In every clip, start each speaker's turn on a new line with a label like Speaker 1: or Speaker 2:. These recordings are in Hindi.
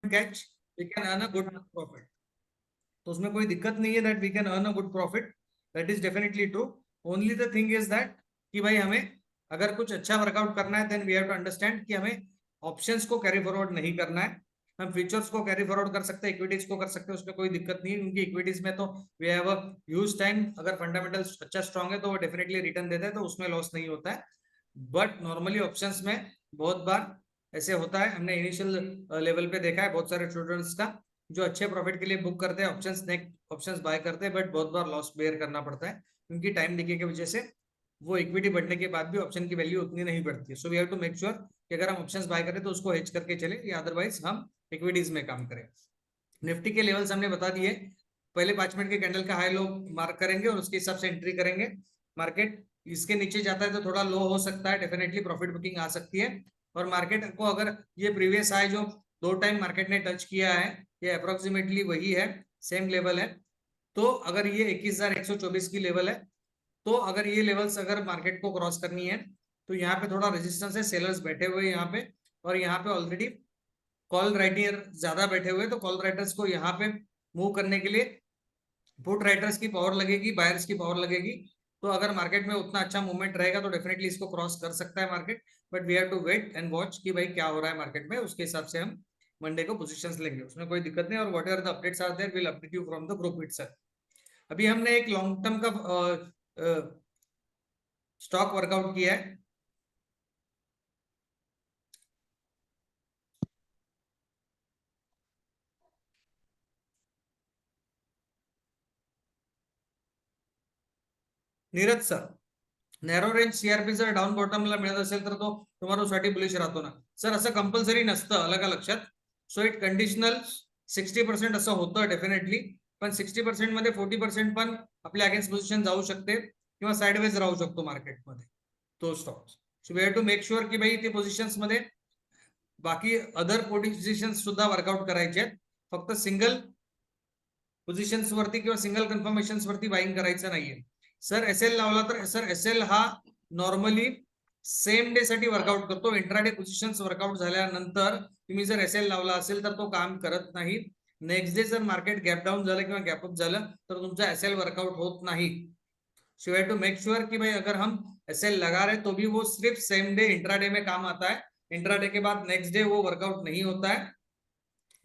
Speaker 1: Catch we can earn a good profit. तो उसमें कोई दिक्कत नहीं है that we can earn a good profit, that is definitely true. Only the thing is that कि भाई हमें अगर कुछ अच्छा वर्कआउट करना है then we have to understand कि हमें ऑप्शंस को कैरी फॉरवर्ड नहीं करना है। हम फ्यूचर्स को कैरी फॉरवर्ड कर सकते हैं, इक्विटीज को कर सकते हैं, उसमें कोई दिक्कत नहीं है, क्योंकि इक्विटीज में तो we have a huge time. अगर फंडामेंटल्स अच्छा स्ट्रांग है तो वो डेफिनेटली रिटर्न देता है, तो उसमें लॉस नहीं होता है। बट नॉर्मली ऑप्शंस में बहुत बार ऐसे होता है, हमने इनिशियल लेवल पे देखा है बहुत सारे स्टूडेंट्स का जो अच्छे प्रॉफिट के लिए बुक करते हैं ऑप्शंस, नेक्स्ट ऑप्शंस बाय करते हैं, बट बहुत बार लॉस बेयर करना पड़ता है क्योंकि टाइम डिके की वजह से वो इक्विटी बढ़ने के बाद भी ऑप्शन की वैल्यू उतनी नहीं बढ़ती है। So we have to make sure कि अगर हम ऑप्शंस बाय करें तो उसको हेज करके चले, या अदरवाइज हम इक्विटीज में काम करें। निफ्टी के लेवल्स हमने बता दिए, पहले 5 मिनट के कैंडल का हाई लो मार्क करेंगे और उसके हिसाब से एंट्री करेंगे। मार्केट इसके नीचे जाता है तो थोड़ा लो हो सकता है, डेफिनेटली प्रॉफिट बुकिंग आ सकती है। और मार्केट को अगर ये प्रीवियस हाई जो 2 टाइम मार्केट ने टच किया है, ये अप्रोक्सीमेटली वही है, सेम लेवल है। तो अगर ये 21,124 की लेवल है, तो अगर ये लेवल्स अगर मार्केट को क्रॉस करनी है तो यहाँ पे थोड़ा रेजिस्टेंस है, सेलर्स बैठे हुए यहाँ पे, और यहाँ पे ऑलरेडी कॉल राइटर ज्यादा बैठे हुए, तो कॉल राइटर्स को यहाँ पे मूव करने के लिए पुट राइटर्स की पावर लगेगी, बायर्स की पावर लगेगी। तो अगर मार्केट में उतना अच्छा मूवमेंट रहेगा तो डेफिनेटली इसको क्रॉस कर सकता है market, but we have to wait and watch कि भाई क्या हो रहा है मार्केट में, उसके हिसाब से हम मंडे को पोजीशंस लेंगे, उसमें कोई दिक्कत नहीं। और whatever the updates are there will update you from the group itself. अभी हमने एक लॉन्ग टर्म का स्टॉक वर्कआउट किया है, Neeraj sir. Narrow range CRP जर डाऊन बॉटमला मिळत असेल तर तो तुम्हारोसाठी बुलिश राहतो ना? सर असं कंपल्सरी नसतं, अलग लक्षात। सो इट कंडिशनल 60% असं होतं डेफिनेटली, पण 60% मध्ये 40% पण आपल्या अगेन्स्ट पोझिशन जाऊ शकते किंवा साइडवेज राहू शकतो मार्केटमध्ये तो stock. So we have to make sure की भाई ते पोझिशन्स मध्ये बाकी अदर पोझिशन्स सुद्धा वर्कआउट करायचे आहेत, फक्त सिंगल पोझिशन्स वरती किंवा सिंगल कन्फर्मेशन वरती बाईंग करायचं नाहीये। सर एसएल लावला तर सर एसएल हा नॉर्मली सेम डे साठी वर्कआउट करतो, इंट्राडे पोझिशन्स वर्कआउट झाल्यानंतर तुम्ही जर एसएल लावला असेल तर तो काम करत नाही। नेक्स्ट डे जर मार्केट गॅप डाऊन झालं किंवा गॅपअप झालं तर तुमचा एसएल वर्कआउट होत नहीं। So have to make sure कि भाई अगर हम एसएल लगा रहे तो भी वो सिर्फ सेम डे इंट्राडे में काम आता है, इंट्राडे के बाद नेक्स्ट डे वो वर्कआउट नहीं होता है।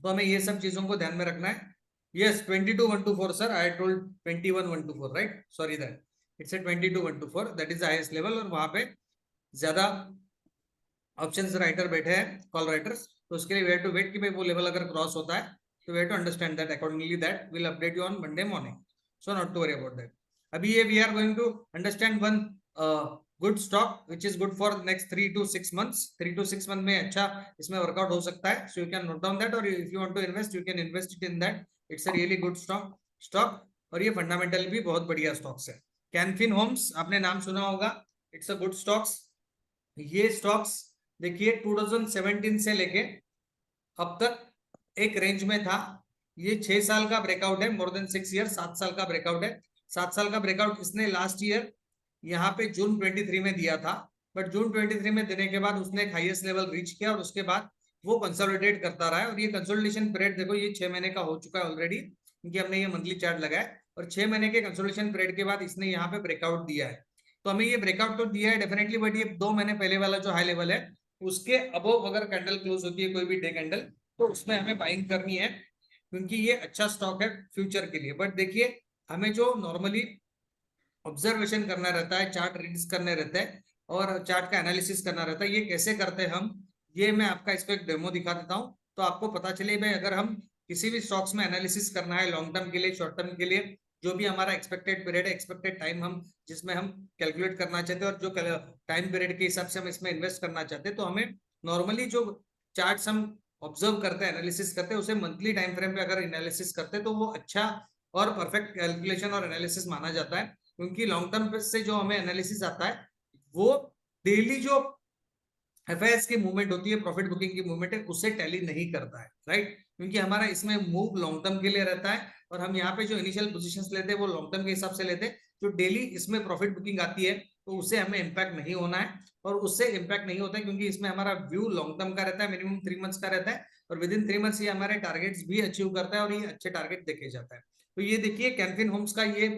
Speaker 1: तो हमें ये सब चीजों को ध्यान में रखना है। Yes 22,124 sir, I told 21,124 right, sorry that it's 22,124, that is the highest level. और वहां पे ज्यादा ऑप्शंस राइटर बैठे हैं, कॉल राइटर्स, तो उसके लिए वी हैव टू वेट कि भाई वो लेवल अगर क्रॉस होता है तो we have to understand that accordingly, that will update you on Monday morning. So not to worry about that. अभी ये we are going to understand one good stock which is good for next 3 to 6 months। 3 to 6 month में अच्छा इसमें वर्कआउट हो सकता है, so you can note down that, और if you want to invest you can invest it in that. It's a really good stock और ये फंडामेंटल भी बहुत बढ़िया स्टॉक्स है। कैनफिन होम्स आपने नाम सुना होगा, इट्स अ गुड स्टॉक्स। ये स्टॉक्स देखिए 2017 से लेके अब तक एक रेंज में था। ये 6 साल का ब्रेकआउट है, मोर देन 6 ईयर, 7 साल का ब्रेकआउट है। 7 साल का ब्रेकआउट इसने लास्ट ईयर यहाँ पे जून 23 में दिया था, बट जून 23 में देने के बाद उसने एक हाईएस्ट लेवल रीच किया और उसके बाद वो कंसोलिडेट करता रहा है। और ये कंसोलिडेशन पीरियड देखो, ये 6 महीने का हो चुका है ऑलरेडी, क्योंकि हमने ये मंथली चार्ट लगाया, और 6 महीने के कंसोलिडेशन पीरियड के बाद इसने यहाँ पे ब्रेकआउट दिया है। तो हमें ये ब्रेकआउट तो दिया है डेफिनेटली, बट ये 2 महीने पहले वाला जो हाई लेवल है उसके अबव अगर कैंडल क्लोज होती है कोई भी डे कैंडल, तो उसमें हमें बाइंग करनी है, क्योंकि ये अच्छा स्टॉक है फ्यूचर के लिए। बट देखिए हमें जो नॉर्मली ऑब्जर्वेशन करना रहता है, चार्ट रीड्स करने रहते हैं और चार्ट का एनालिसिस करना रहता है। ये कैसे करते हैं हम, ये मैं आपका इसको एक डेमो दिखा देता हूँ, तो आपको पता चले भाई अगर हम किसी भी स्टॉक्स में एनालिसिस करना है लॉन्ग टर्म के लिए, शॉर्ट टर्म के लिए, जो भी हमारा एक्सपेक्टेड पीरियड है, एक्सपेक्टेड टाइम हम जिसमें हम कैलकुलेट करना चाहते हैं और जो टाइम पीरियड के हिसाब से हम इसमें इन्वेस्ट करना चाहते हैं, तो हमें नॉर्मली जो चार्ट हम ऑब्जर्व करते हैं, एनालिसिस करते हैं, उसे मंथली टाइम फ्रेम पे अगर एनालिसिस करते हैं तो वो अच्छा और परफेक्ट कैलकुलेशन और एनालिसिस माना जाता है। क्योंकि लॉन्ग टर्म से जो हमें एनालिसिस आता है वो डेली जो एफआईएस की मूवमेंट होती है, प्रॉफिट बुकिंग की मूवमेंट है, उससे टैली नहीं करता है, राइट। क्योंकि हमारा इसमें मूव लॉन्ग टर्म के लिए रहता है और हम यहाँ पे जो इनिशियल पोजीशंस लेते हैं वो लॉन्ग टर्म के हिसाब से लेते हैं। जो डेली इसमें प्रॉफिट बुकिंग आती है तो उससे हमें इम्पैक्ट नहीं होना है, और उससे इम्पैक्ट नहीं होता है क्योंकि इसमें हमारा व्यू लॉन्ग टर्म का रहता है, मिनिमम 3 मंथ्स का रहता है, और विद इन 3 मंथ्स ये हमारे टारगेट्स भी अचीव करता है और ये अच्छे टारगेट देखे जाता है। तो ये देखिए कैनफिन होम्स का ये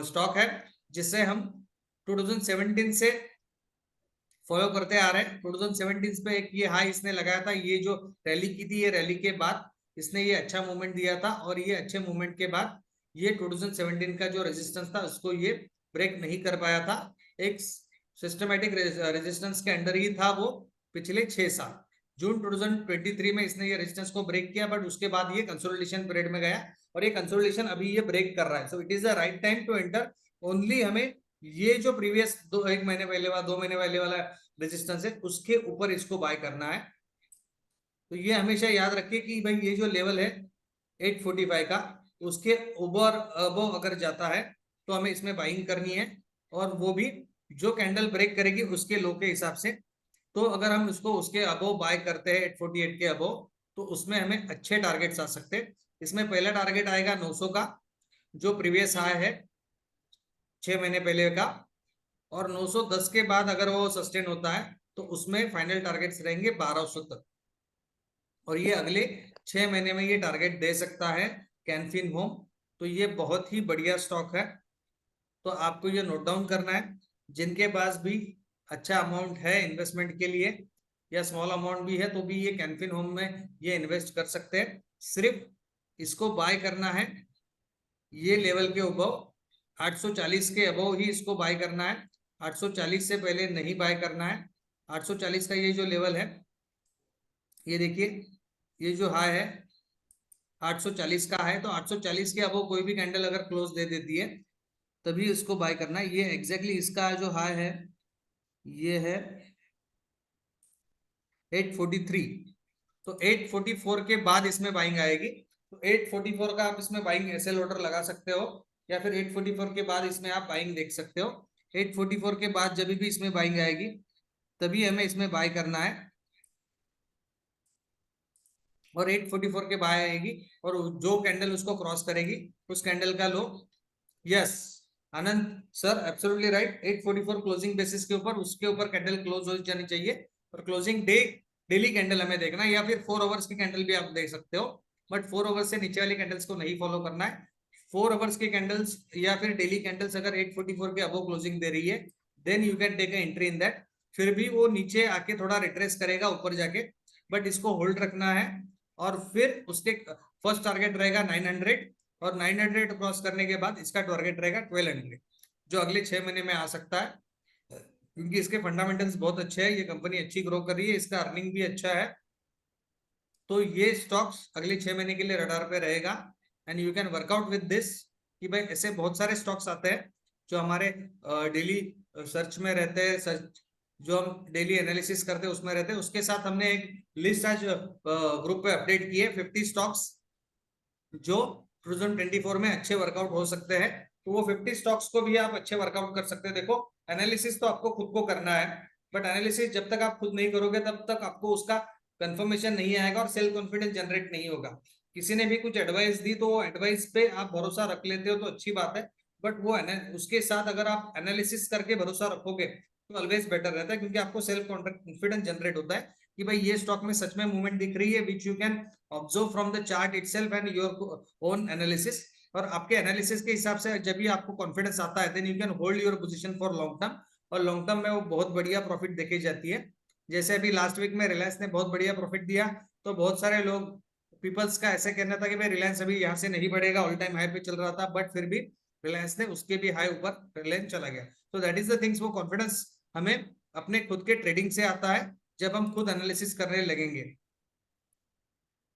Speaker 1: स्टॉक है जिससे हम 2017 से फॉलो करते आ रहे हैं। 2017 पे एक ये हाई इसने लगाया था, ये जो रैली की थी, ये रैली के बाद इसने ये अच्छा मूवमेंट दिया था, और ये अच्छे मूवमेंट के बाद ये 2017 का जो रेजिस्टेंस था उसको ये ब्रेक नहीं कर पाया था। एक सिस्टमेटिक रेजिस्टेंस के अंडर ही था वो पिछले 6 साल। जून 2023 में इसने ये रेजिस्टेंस को ब्रेक किया, बट उसके बाद ये कंसोलिडेशन पीरियड में गया, और ये कंसोलिडेशन अभी ये ब्रेक कर रहा है। So it is the right time to enter. Only हमें ये जो प्रीवियस 1 महीने पहले वाला 2 महीने पहले वाला रेजिस्टेंस है उसके ऊपर इसको बाय करना है। तो ये हमेशा याद रखिए कि भाई ये जो लेवल है 845 का, उसके ऊपर अबव अगर जाता है तो हमें इसमें बाइंग करनी है, और वो भी जो कैंडल ब्रेक करेगी उसके लो के हिसाब से। तो अगर हम उसको उसके अबव बाय करते हैं 848 के अबव, तो उसमें हमें अच्छे टारगेट्स आ सकते हैं। इसमें पहला टारगेट आएगा 900 का, जो प्रीवियस हाई है 6 महीने पहले का, और 910 के बाद अगर वो सस्टेन होता है तो उसमें फाइनल टारगेट्स रहेंगे 1200 तक, और ये अगले 6 महीने में ये टारगेट दे सकता है कैनफिन होम। तो ये बहुत ही बढ़िया स्टॉक है, तो आपको ये नोट डाउन करना है। जिनके पास भी अच्छा अमाउंट है इन्वेस्टमेंट के लिए, या स्मॉल अमाउंट भी है, तो भी ये कैनफिन होम में ये इन्वेस्ट कर सकते हैं। सिर्फ इसको बाय करना है ये लेवल के अबव, 840 के अबव ही इसको बाय करना है, 840 से पहले नहीं बाय करना है। 840 का ये जो लेवल है, ये देखिए ये जो हाई है 840 का है, तो 840 के अबव कोई भी कैंडल अगर क्लोज दे देती है तभी इसको बाय करना है। ये एग्जैक्टली इसका जो हाई है ये है 843, तो 844 के बाद इसमें बाइंग आएगी। तो 844 का आप इसमें बाइंग एसएल ऑर्डर लगा सकते हो, या फिर 844 के बाद इसमें आप बाइंग देख सकते हो। 844 के बाद जब भी इसमें बाइंग आएगी तभी हमें इसमें बाय करना है, और 844 के बाय आएगी, और जो कैंडल उसको क्रॉस करेगी उस कैंडल का low. Yes Anand sir, absolutely right. 844 closing basis के ऊपर उसके ऊपर कैंडल क्लोज हो जानी चाहिए, और क्लोजिंग डे डेली कैंडल हमें देखना है, या फिर 4 आवर्स की कैंडल भी आप देख सकते हो, बट 4 आवर्स से नीचे वाली कैंडल्स को नहीं फॉलो करना है। 4 आवर्स की कैंडल्स या फिर डेली कैंडल्स अगर 844 के अबव क्लोजिंग दे रही है, then you can take a entry in that. फिर भी वो नीचे आके थोड़ा रिट्रेस करेगा ऊपर जाके, बट इसको होल्ड रखना है, और फिर उसके फर्स्ट टारगेट रहेगा 900, और 900 क्रॉस करने के बाद इसका टारगेट रहेगा 1200, जो अगले 6 महीने में आ सकता है, क्योंकि इसके फंडामेंटल्स बहुत अच्छे हैं, ये कंपनी अच्छी ग्रो कर रही है, इसका अर्निंग भी अच्छा है। तो ये स्टॉक्स अगले 6 महीने के लिए रडार पे रहेगा, and you can work out with this. कि भाई ऐसे बहुत सारे स्टॉक्स आते हैं जो हमारे डेली सर्च में रहते हैं, सर्च जो हम डेली एनालिसिस करते हैं उसमें रहते हैं। उसके साथ हमने एक लिस्ट आज ग्रुप पे अपडेट की है 50 स्टॉक्स जो 2024 में अच्छे वर्कआउट हो सकते हैं। तो वो 50 स्टॉक्स को भी आप अच्छे वर्कआउट कर सकते हैं। देखो एनालिसिस तो आपको खुद को करना है, बट एनालिसिस जब तक आप खुद नहीं करोगे तब तक आपको उसका कंफर्मेशन नहीं आएगा और सेल्फ कॉन्फिडेंस जनरेट नहीं होगा। किसी ने भी कुछ एडवाइस दी तो एडवाइस पे आप भरोसा रख लेते हो तो अच्छी बात है, बट वो उसके साथ अगर आप एनालिसिस करके भरोसा रखोगे तो ऑलवेज बेटर रहता है, क्योंकि आपको सेल्फ कॉन्फिडेंस जनरेट होता है कि भाई ये स्टॉक में सच में मूवमेंट दिख रही है, which you can observe from the chart itself and your own analysis. और आपके एनालिसिस के हिसाब से जब भी आपको कॉन्फिडेंस आता है then you can hold your position for long term, और लॉन्ग टर्म में वो बहुत बढ़िया प्रॉफिट देखी जाती है। जैसे अभी लास्ट वीक में रिलायंस ने बहुत बढ़िया प्रॉफिट दिया, तो बहुत सारे लोग पीपल्स का ऐसे कहना था कि भाई रिलायंस अभी यहाँ से नहीं बढ़ेगा, ऑल टाइम हाई पे चल रहा था, बट फिर भी रिलायंस ने उसके भी हाई ऊपर रिलायंस चला गया। तो दैट इज द थिंग्स, वो कॉन्फिडेंस हमें अपने खुद के ट्रेडिंग से आता है जब हम खुद एनालिसिस करने लगेंगे।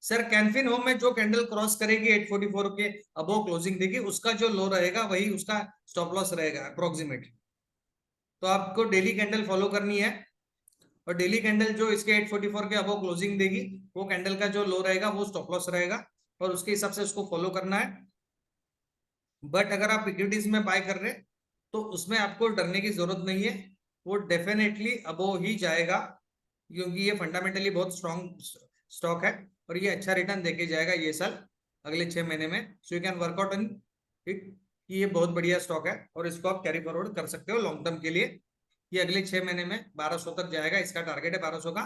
Speaker 1: सर कैनफिन होम में जो कैंडल क्रॉस करेगी 844 के अबव क्लोजिंग देगी, उसका जो लो रहेगा वही उसका स्टॉप लॉस रहेगा अप्रोक्सीमेट। तो आपको डेली कैंडल फॉलो करनी है, और डेली कैंडल जो इसके 844 के अबव क्लोजिंग देगी वो कैंडल का जो लो रहेगा वो स्टॉप लॉस रहेगा, और उसके हिसाब से उसको फॉलो करना है। बट अगर आप इक्विटीज में बाय कर रहे हैं तो उसमें आपको डरने की जरूरत नहीं है, वो डेफिनेटली अबव ही जाएगा, क्योंकि ये फंडामेंटली बहुत स्ट्रॉन्ग स्टॉक है, और ये अच्छा रिटर्न देके जाएगा ये साल अगले 6 महीने में। सो you can work out on it. कि ये बहुत बढ़िया स्टॉक है और इसको आप कैरी फॉरवर्ड कर सकते हो लॉन्ग टर्म के लिए। ये अगले 6 महीने में 1200 तक जाएगा, इसका टारगेट है 1200 का।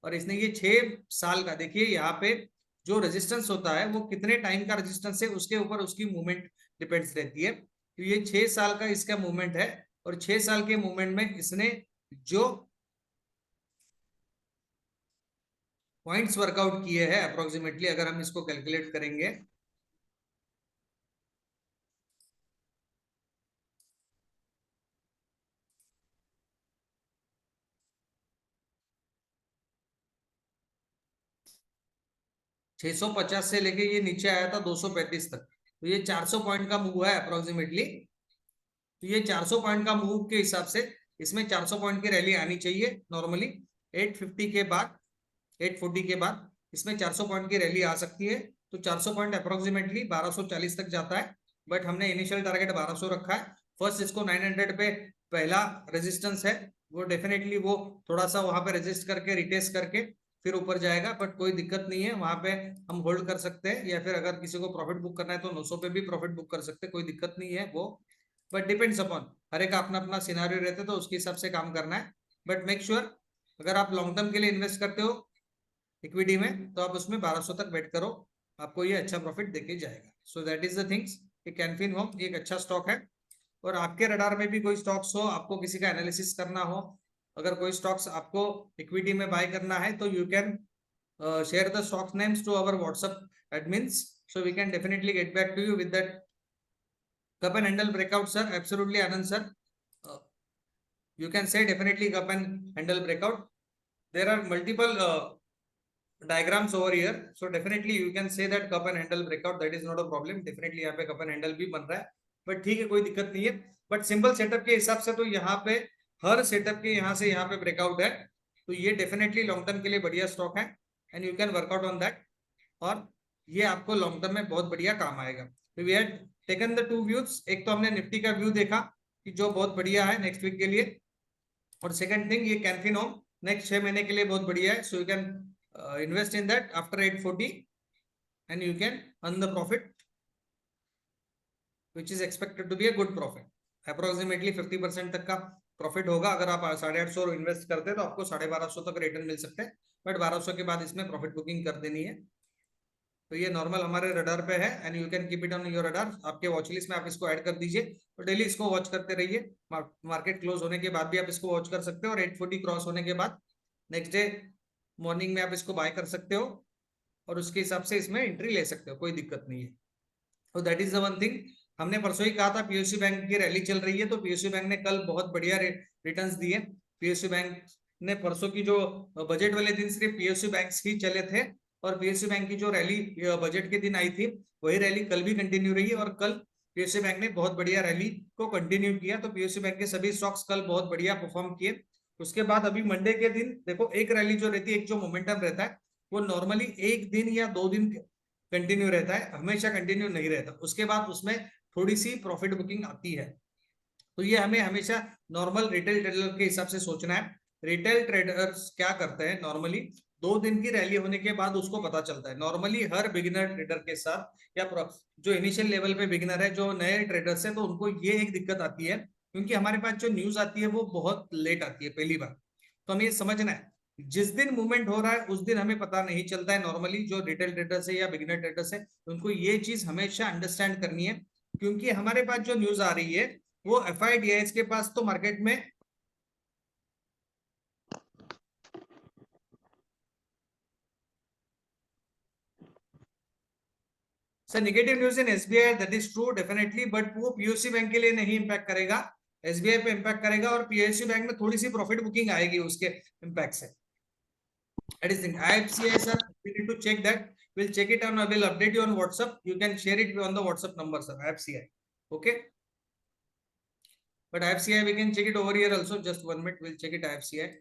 Speaker 1: और इसने ये 6 साल का, देखिए यहाँ पे जो रेजिस्टेंस होता है वो कितने टाइम का रेजिस्टेंस है उसके ऊपर उसकी मूवमेंट डिपेंड्स रहती है। तो ये 6 साल का इसका मूवमेंट है, और 6 साल के मूवमेंट में इसने जो पॉइंट्स वर्कआउट किए हैं अप्रोक्सीमेटली, अगर हम इसको कैलकुलेट करेंगे 650 से लेके ये नीचे आया था 235 तक, तो ये 400 पॉइंट का मूव है अप्रोक्सीमेटली। तो ये 400 पॉइंट का मूव के हिसाब से इसमें 400 पॉइंट की रैली आनी चाहिए नॉर्मली। 850 के बाद, 840 के बाद इसमें 400 पॉइंट की रैली आ सकती है। तो 400 पॉइंट अप्रोक्सीमेटली 1240 तक जाता है, बट हमने इनिशियल टारगेट 1200 रखा है। फर्स्ट इसको 900 पे पहला रेजिस्टेंस है, वो डेफिनेटली वो थोड़ा सा वहां पे रेजिस्ट करके रिटेस्ट करके फिर ऊपर जाएगा, बट कोई दिक्कत नहीं है, वहां पे हम होल्ड कर सकते हैं, या फिर अगर किसी को प्रॉफिट बुक करना है तो 900 पे भी प्रॉफिट बुक कर सकते हैं, कोई दिक्कत नहीं है वो। बट डिपेंड्स अपॉन, हर एक अपना अपना सिनारियो रहता है, तो उसके हिसाब से काम करना है। बट मेक श्योर अगर आप लॉन्ग टर्म के लिए इन्वेस्ट करते हो इक्विटी में, तो आप उसमें 1200 तक वेट करो, आपको ये अच्छा प्रॉफिट देके जाएगा। So that is the things. Canfin home एक अच्छा स्टॉक है, और आपके रडार में भी कोई स्टॉक्स हो, आपको किसी का एनालिसिस करना हो, अगर कोई स्टॉक्स आपको इक्विटी में बाय करना है, तो you can share the stock names to our WhatsApp admins, so we can definitely get back to you with that cup and handle breakout, sir. Absolutely, Anand sir. Uh, you can say definitely cup and handle breakout. There are multiple diagrams over here, so definitely you can say that cup and handle breakout. That is not a problem. Definitely यहाँ पे cup and handle भी बन रहा है, बट ठीक है, कोई दिक्कत नहीं है। बट सिंपल सेटअप के हिसाब से तो यहाँ पे हर सेटअप के यहाँ से यहाँ पे ब्रेकआउट है, तो ये डेफिनेटली लॉन्ग टर्म के लिए बढ़िया स्टॉक है, and you can work out on that. और ये आपको लॉन्ग टर्म में बहुत बढ़िया काम आएगा। तो we had taken the two views, एक तो हमने निफ्टी का व्यू देखा कि जो बहुत बढ़िया है नेक्स्ट वीक के लिए, और सेकंड थिंग ये कैनफिन होम नेक्स्ट 6 महीने के लिए बहुत बढ़िया है, so you can invest in that after 840 and you can earn the profit which is expected to be a good profit. Approximately 50% तक का प्रॉफिट होगा, अगर आप 850 इन्वेस्ट करते हैं तो आपको 1250 तक रिटर्न मिल सकते हैं, बट 1200 के बाद इसमें प्रॉफिट बुकिंग कर देनी है। तो ये नॉर्मल हमारे रडार पे है, and you can keep it on your radar, आपके वॉच लिस्ट में आप इसको ऐड कर दीजिए, और डेली इसको वॉच करते रहिए। मार्केट क्लोज होने के बाद भी आप इसको वॉच कर सकते हो, और 840 क्रॉस होने के बाद नेक्स्ट डे मॉर्निंग में आप इसको बाय कर सकते हो, और उसके हिसाब से इसमें एंट्री ले सकते हो, कोई दिक्कत नहीं है। तो that is the one thing. हमने परसों ही कहा था पीएसयू बैंक की रैली चल रही है, तो पीएसयू बैंक ने कल बहुत बढ़िया रिटर्न्स दिए। पीएसयू बैंक ने परसों की जो बजट वाले दिन सिर्फ पीएसयू बैंक ही चले थे, और पीएसयू बैंक की जो रैली बजट के दिन आई थी, वही रैली कल भी कंटिन्यू रही है, और कल पीएसयू बैंक ने बहुत बढ़िया रैली को कंटिन्यू किया। तो पीएसयू बैंक के सभी स्टॉक्स कल बहुत बढ़िया परफॉर्म किए। उसके बाद अभी मंडे के दिन देखो, एक रैली जो रहती है, एक जो मोमेंटम रहता है, वो नॉर्मली एक दिन या 2 दिन कंटिन्यू रहता है, हमेशा कंटिन्यू नहीं रहता, उसके बाद उसमें थोड़ी सी प्रॉफिट बुकिंग आती है। तो ये हमें हमेशा नॉर्मल रिटेल ट्रेडर के हिसाब से सोचना है। रिटेल ट्रेडर्स क्या करते हैं नॉर्मली, 2 दिन की रैली होने के बाद उसको पता चलता है, नॉर्मली हर बिगिनर ट्रेडर के साथ, या जो इनिशियल लेवल पे बिगिनर है, जो नए ट्रेडर्स है, तो उनको ये एक दिक्कत आती है, क्योंकि हमारे पास जो न्यूज आती है वो बहुत लेट आती है पहली बार। तो हमें ये समझना है, जिस दिन मूवमेंट हो रहा है उस दिन हमें पता नहीं चलता है। नॉर्मली जो रिटेल ट्रेडर्स है या बिगिनर ट्रेडर्स है, उनको ये चीज हमेशा अंडरस्टैंड करनी है, क्योंकि हमारे पास जो न्यूज आ रही है वो एफआईडीआईज के पास तो मार्केट में sir negative news in SBI, that is true definitely, but वो पीओसी बैंक के लिए नहीं इंपैक्ट करेगा, एसबीआई पे इंपैक्ट करेगा, और पीएसयू बैंक में थोड़ी सी प्रॉफिट बुकिंग आएगी उसके इंपैक्ट से। That is thing. IFCI, sir, we need to check that. We'll check it and I will update you on WhatsApp. You can share it on the WhatsApp number, sir. IFCI. Okay. But IFCI, we can check it over here also. Just 1 minute. We'll check it IFCI.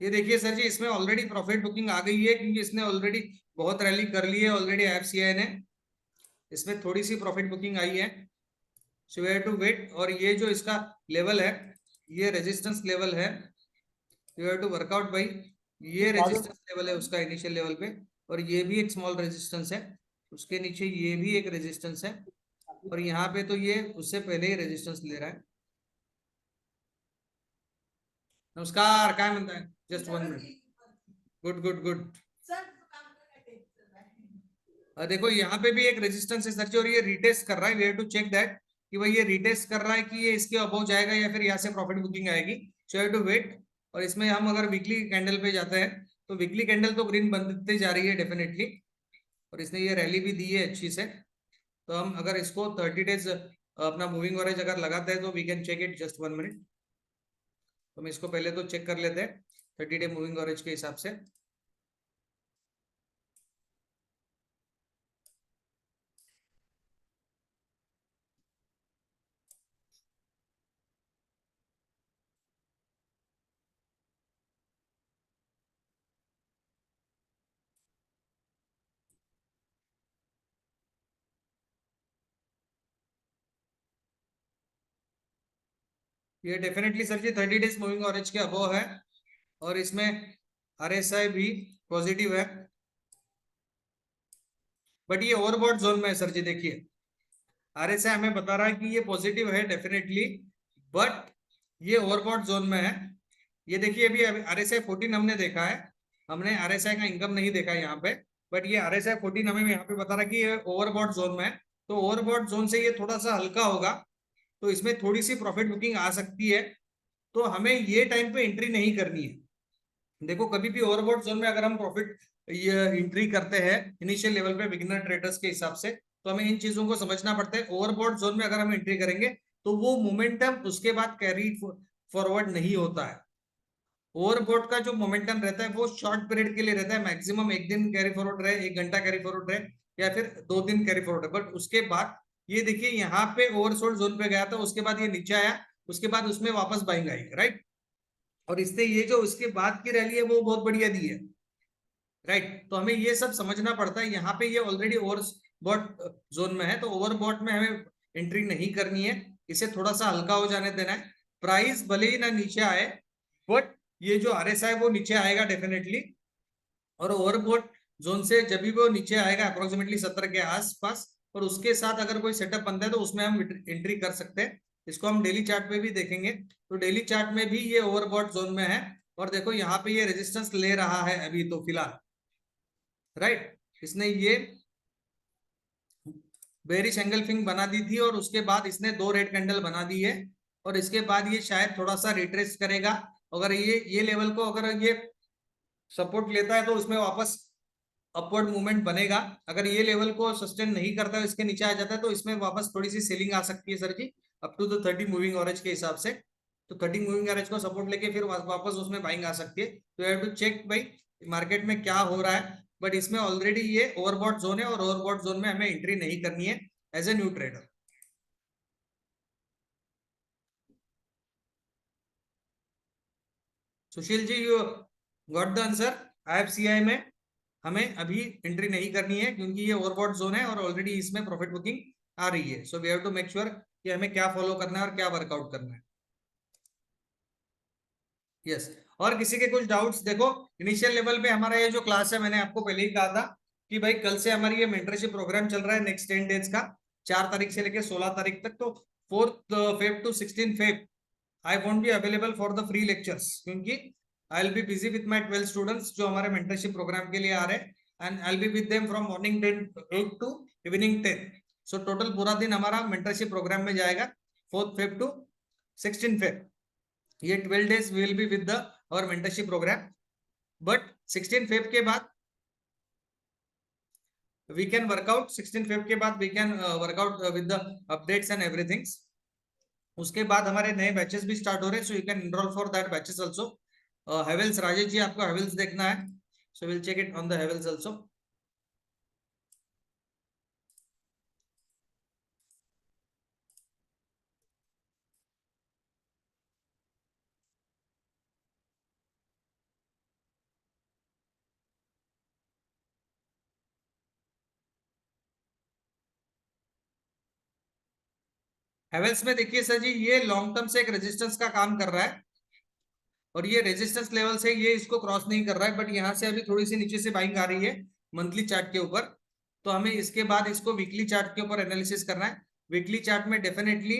Speaker 1: ये देखिए सर जी, इसमें ऑलरेडी प्रॉफिट बुकिंग आ गई है, क्योंकि इसने ऑलरेडी बहुत रैली कर ली है ऑलरेडी IFCI ने। इसमें थोड़ी सी प्रॉफिट बुकिंग आई है, so we have to wait. और ये जो इसका लेवल है, ये रेजिस्टेंस लेवल है, यू हैव टू वर्कआउट भाई। ये रेजिस्टेंस लेवल है उसका इनिशियल लेवल पे, और ये भी एक स्मॉल रेजिस्टेंस है। उसके नीचे ये भी एक रेजिस्टेंस है, और यहाँ पे तो ये उससे पहले ही रेजिस्टेंस ले रहा है। नमस्कार, काय म्हणताय? Just 1 minute. Good good good. देखो यहाँ पे भी एक रेजिस्टेंस है सर जी, और ये रिटेस्ट कर रहा है। We have to check that कि भाई ये रिटेस्ट कर रहा है कि ये इसके अबव जाएगा या फिर यहाँ से प्रॉफिट बुकिंग आएगी। So have to wait. और इसमें हम अगर वीकली कैंडल पे जाते हैं, तो वीकली कैंडल तो ग्रीन बनती जा रही है डेफिनेटली, और इसने ये रैली भी दी है अच्छी से। तो हम अगर इसको 30 डेज अपना मूविंग एवरेज अगर लगाते हैं, तो we can check it. Just 1 minute. तो हम इसको पहले तो चेक कर लेते हैं 30 डे मूविंग एवरेज के हिसाब से। ये डेफिनेटली सर जी 30 डेज मूविंग एवरेज के अबव है, और इसमें RSI भी पॉजिटिव है, बट ये ओवरबॉट जोन में है सर जी। देखिए RSI हमें बता रहा है कि ये पॉजिटिव है डेफिनेटली, बट ये ओवरबॉट जोन में है। ये देखिए अभी RSI 14 हमने देखा है, हमने RSI का इनकम नहीं देखा है यहाँ पे, बट ये RSI 14 हमें यहाँ पे बता रहा है कि ये ओवरबॉट जोन में है। तो ओवरबॉट जोन से ये थोड़ा सा हल्का होगा, तो इसमें थोड़ी सी प्रॉफिट बुकिंग आ सकती है। तो हमें ये टाइम पे एंट्री नहीं करनी है। देखो कभी भी ओवरबॉट जोन में अगर हम प्रॉफिट ये एंट्री करते हैं इनिशियल लेवल पे बिगिनर ट्रेडर्स के हिसाब से, तो हमें इन चीजों को समझना पड़ता है। ओवरबॉट जोन में अगर हम एंट्री करेंगे, तो वो मोमेंटम उसके बाद कैरी फॉरवर्ड नहीं होता है। ओवरबॉट का जो मोमेंटम रहता है वो शॉर्ट पीरियड के लिए रहता है, मैक्सिमम एक दिन कैरी फॉरवर्ड रहे, 1 घंटा कैरी फॉरवर्ड रहे, या फिर 2 दिन कैरी फॉरवर्ड रहे। बट उसके बाद ये देखिए यहाँ पे ओवरसोल्ड जोन पे गया था, उसके बाद ये नीचे आया, उसके बाद उसमें वापस बाइंग आई, राइट। और इससे ये जो उसके बाद की रैली है वो बहुत बढ़िया दी है, राइट। तो हमें ये सब समझना पड़ता है। यहाँ पे ये ऑलरेडी ओवरबॉट जोन में है, तो ओवरबॉट में हमें एंट्री नहीं करनी है, इसे थोड़ा सा हल्का हो जाने देना है। प्राइस भले ही ना नीचे आए, बट ये जो RSI वो नीचे आएगा डेफिनेटली। और ओवरबॉट जोन से जब भी वो नीचे आएगा अप्रोक्सीमेटली 70 के आसपास, और उसके साथ अगर कोई सेटअप बनता है, तो उसमें हम एंट्री कर सकते हैं। इसको हम डेली चार्ट पे भी देखेंगे, तो डेली चार्ट में भी ये ओवरबॉट जोन में है। और देखो यहाँ पे ये रेजिस्टेंस ले रहा है अभी तो फिलहाल, राइट। इसने ये बेरिश एंगल्फिंग बना दी थी, और उसके बाद इसने 2 रेड कैंडल बना दी है, और इसके बाद ये शायद थोड़ा सा रिट्रेस करेगा। अगर ये लेवल को अगर ये सपोर्ट लेता है, तो उसमें वापस अपवर्ड मूवमेंट बनेगा। अगर ये लेवल को सस्टेन नहीं करता है, इसके नीचे आ जाता है, तो इसमें वापस थोड़ी सी सेलिंग आ सकती है sir ji, up to the 30 moving average के हिसाब से। तो 30 मूविंग एवरेज को सपोर्ट लेके फिर वापस उसमें बाइंग आ सकती है। तो हैव टू चेक भाई मार्केट में क्या हो रहा है। बट इसमें ऑलरेडी ये ओवरबॉट जोन है, और ओवरबॉट जोन में हमें एंट्री नहीं करनी है as a new trader. Sushil ji, you got the answer. IFCI में हमें अभी एंट्री नहीं करनी है, क्योंकि ये ओवरबॉट जोन है, और ऑलरेडी इसमें प्रॉफिट बुकिंग आ रही है। So we have to make sure कि हमें क्या फॉलो करना है और क्या वर्कआउट करना है। यस। और किसी के कुछ डाउट्स? देखो इनिशियल लेवल पे हमारा ये जो क्लास है, मैंने आपको पहले ही कहा था कि भाई कल से हमारी ये मेंटरशिप प्रोग्राम चल रहा है नेक्स्ट 10 डेज का, 4 तारीख से लेकर 16 तारीख तक। तो 4 Feb to 16 Feb I won't be available for the free lectures, क्योंकि I will be busy with my 12 students जो हमारे मेंटरशिप प्रोग्राम के लिए आ रहे हैं, and I will be with them from morning 8 to evening 10। So total पूरा दिन हमारा मेंटरशिप प्रोग्राम में जाएगा, 4 Feb to 16 Feb। ये 12 days will be with the और मेंटरशिप प्रोग्राम। बट 16 Feb के बाद वी कैन वर्कआउट, 16 Feb के बाद we can workout with the updates and everything. उसके बाद हमारे नए बैचेस भी स्टार्ट हो रहे हैं, so you can enroll for that batches also. Havells Rajesh ji, आपको हेवेल्स देखना है, so will check it on the Havells also. Havells में देखिए सर जी, ये लॉन्ग टर्म से एक रेजिस्टेंस का काम कर रहा है और ये रेजिस्टेंस लेवल से ये इसको क्रॉस नहीं कर रहा है, बट यहाँ से अभी थोड़ी सी नीचे से बाइंग आ रही है मंथली चार्ट के ऊपर। तो हमें इसके बाद इसको वीकली चार्ट के ऊपर एनालिसिस करना है। वीकली चार्ट में डेफिनेटली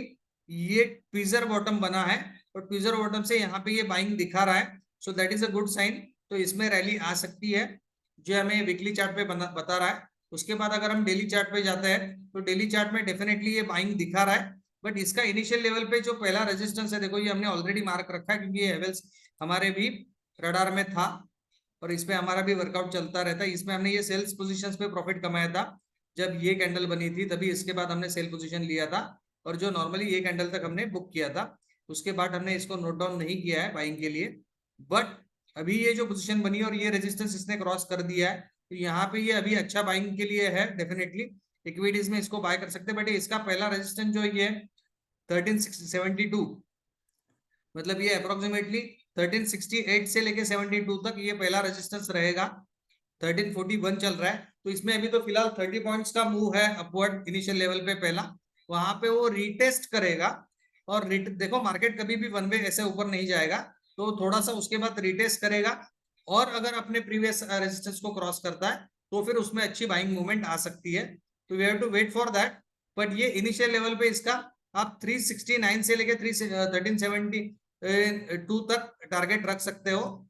Speaker 1: ये ट्वीजर बॉटम बना है और ट्वीजर बॉटम से यहाँ पे ये बाइंग दिखा रहा है, so that is a good sign. तो इसमें रैली आ सकती है जो हमें वीकली चार्ट पे बता रहा है। उसके बाद अगर हम डेली चार्ट पे जाते हैं तो डेली चार्ट में डेफिनेटली ये बाइंग दिखा रहा है, बट इसका इनिशियल लेवल पे जो पहला रेजिस्टेंस है, देखो ये हमने ऑलरेडी मार्क रखा है क्योंकि ये हेवल्स हमारे भी रडार में था और इसमें हमारा भी वर्कआउट चलता रहता है। इसमें हमने ये सेल्स पोजीशंस पे प्रॉफिट कमाया था जब ये कैंडल बनी थी, तभी इसके बाद हमने सेल पोजीशन लिया था और जो नॉर्मली ये कैंडल तक हमने बुक किया था, उसके बाद हमने इसको नोट डाउन नहीं किया है बाइंग के लिए। बट अभी ये जो पोजीशन बनी और ये रेजिस्टेंस इसने क्रॉस कर दिया है, तो यहाँ पे ये अभी अच्छा बाइंग के लिए है। डेफिनेटली इक्विटीज में इसको बाय कर सकते हैं, बट इसका पहला रेजिस्टेंस जो ये 1372, मतलब ये अप्रोक्सीमेटली 1368 से लेके 72 तक ये पहला रेजिस्टेंस रहेगा। 1341 चल रहा है, तो इसमें अभी तो फिलहाल 30 पॉइंट्स का मूव है अपवर्ड इनिशियल लेवल पे पहला, वहां पे वो रीटेस्ट करेगा और देखो मार्केट कभी भी वन वे ऐसे ऊपर नहीं जाएगा, तो थोड़ा सा उसके बाद रीटेस्ट करेगा और अगर अपने प्रीवियस रेजिस्टेंस को क्रॉस करता है तो फिर उसमें अच्छी बाइंग मूवमेंट आ सकती है। तो we have to wait for that. But ये इनिशियल लेवल पे इसका आप 369 से लेके 1372 तक टारगेट रख सकते हो।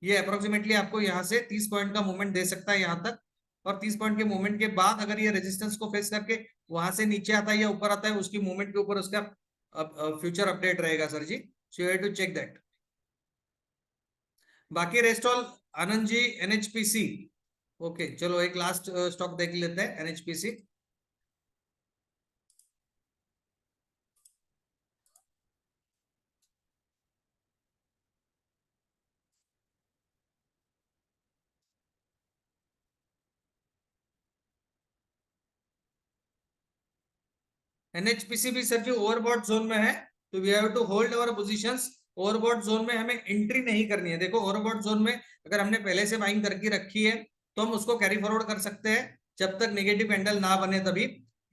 Speaker 1: ये अप्रोक्सीमेटली आपको यहाँ से 30 पॉइंट का मूवमेंट दे सकता है यहाँ तक, और 30 पॉइंट के मूवमेंट के बाद अगर ये रेजिस्टेंस को फेस करके वहां से नीचे आता है या ऊपर आता है, उसकी मूवमेंट के ऊपर उसका फ्यूचर अपडेट रहेगा sir ji, so you have to check that. बाकी rest all Anand ji NHPC. Okay चलो एक लास्ट स्टॉक देख लेते हैं एनएचपीसी। एनएचपीसी भी सर जी ओवरबॉट जोन में है, तो we have to hold our positions. Overbought zone में हमें एंट्री नहीं करनी है। देखो ओवरबॉट जोन में अगर हमने पहले से बाइंग करके रखी है तो हम उसको कैरी फॉरवर्ड कर सकते हैं जब तक नेगेटिव कैंडल ना बने तभी।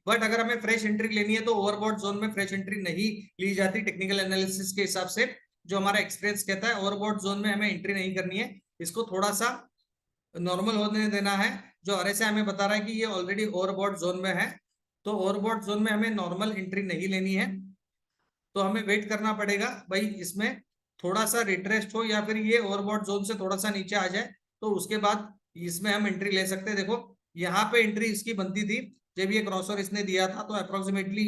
Speaker 1: बट अगर हमें फ्रेश एंट्री लेनी है तो ओवरबॉट जोन में फ्रेश एंट्री नहीं ली जाती टेक्निकल एनालिसिस के हिसाब से। जो हमारा एक्सपीरियंस कहता है ओवरबॉट जोन में हमें एंट्री नहीं करनी है, इसको थोड़ा सा नॉर्मल होने देना है। जो आरएसआई हमें बता रहा है कि ये ऑलरेडी ओवरबॉट जोन में है, तो ओवरबॉट जोन में हमें नॉर्मल एंट्री नहीं लेनी है, तो हमें वेट करना पड़ेगा भाई इसमें थोड़ा सा रिट्रेस्ट हो या फिर ये ओवरबॉट जोन से थोड़ा सा नीचे आ जाए, तो उसके बाद इसमें हम एंट्री ले सकते हैं। देखो यहाँ पे एंट्री इसकी बनती थी जब ये क्रॉसओवर इसने दिया था, तो अप्रोक्सीमेटली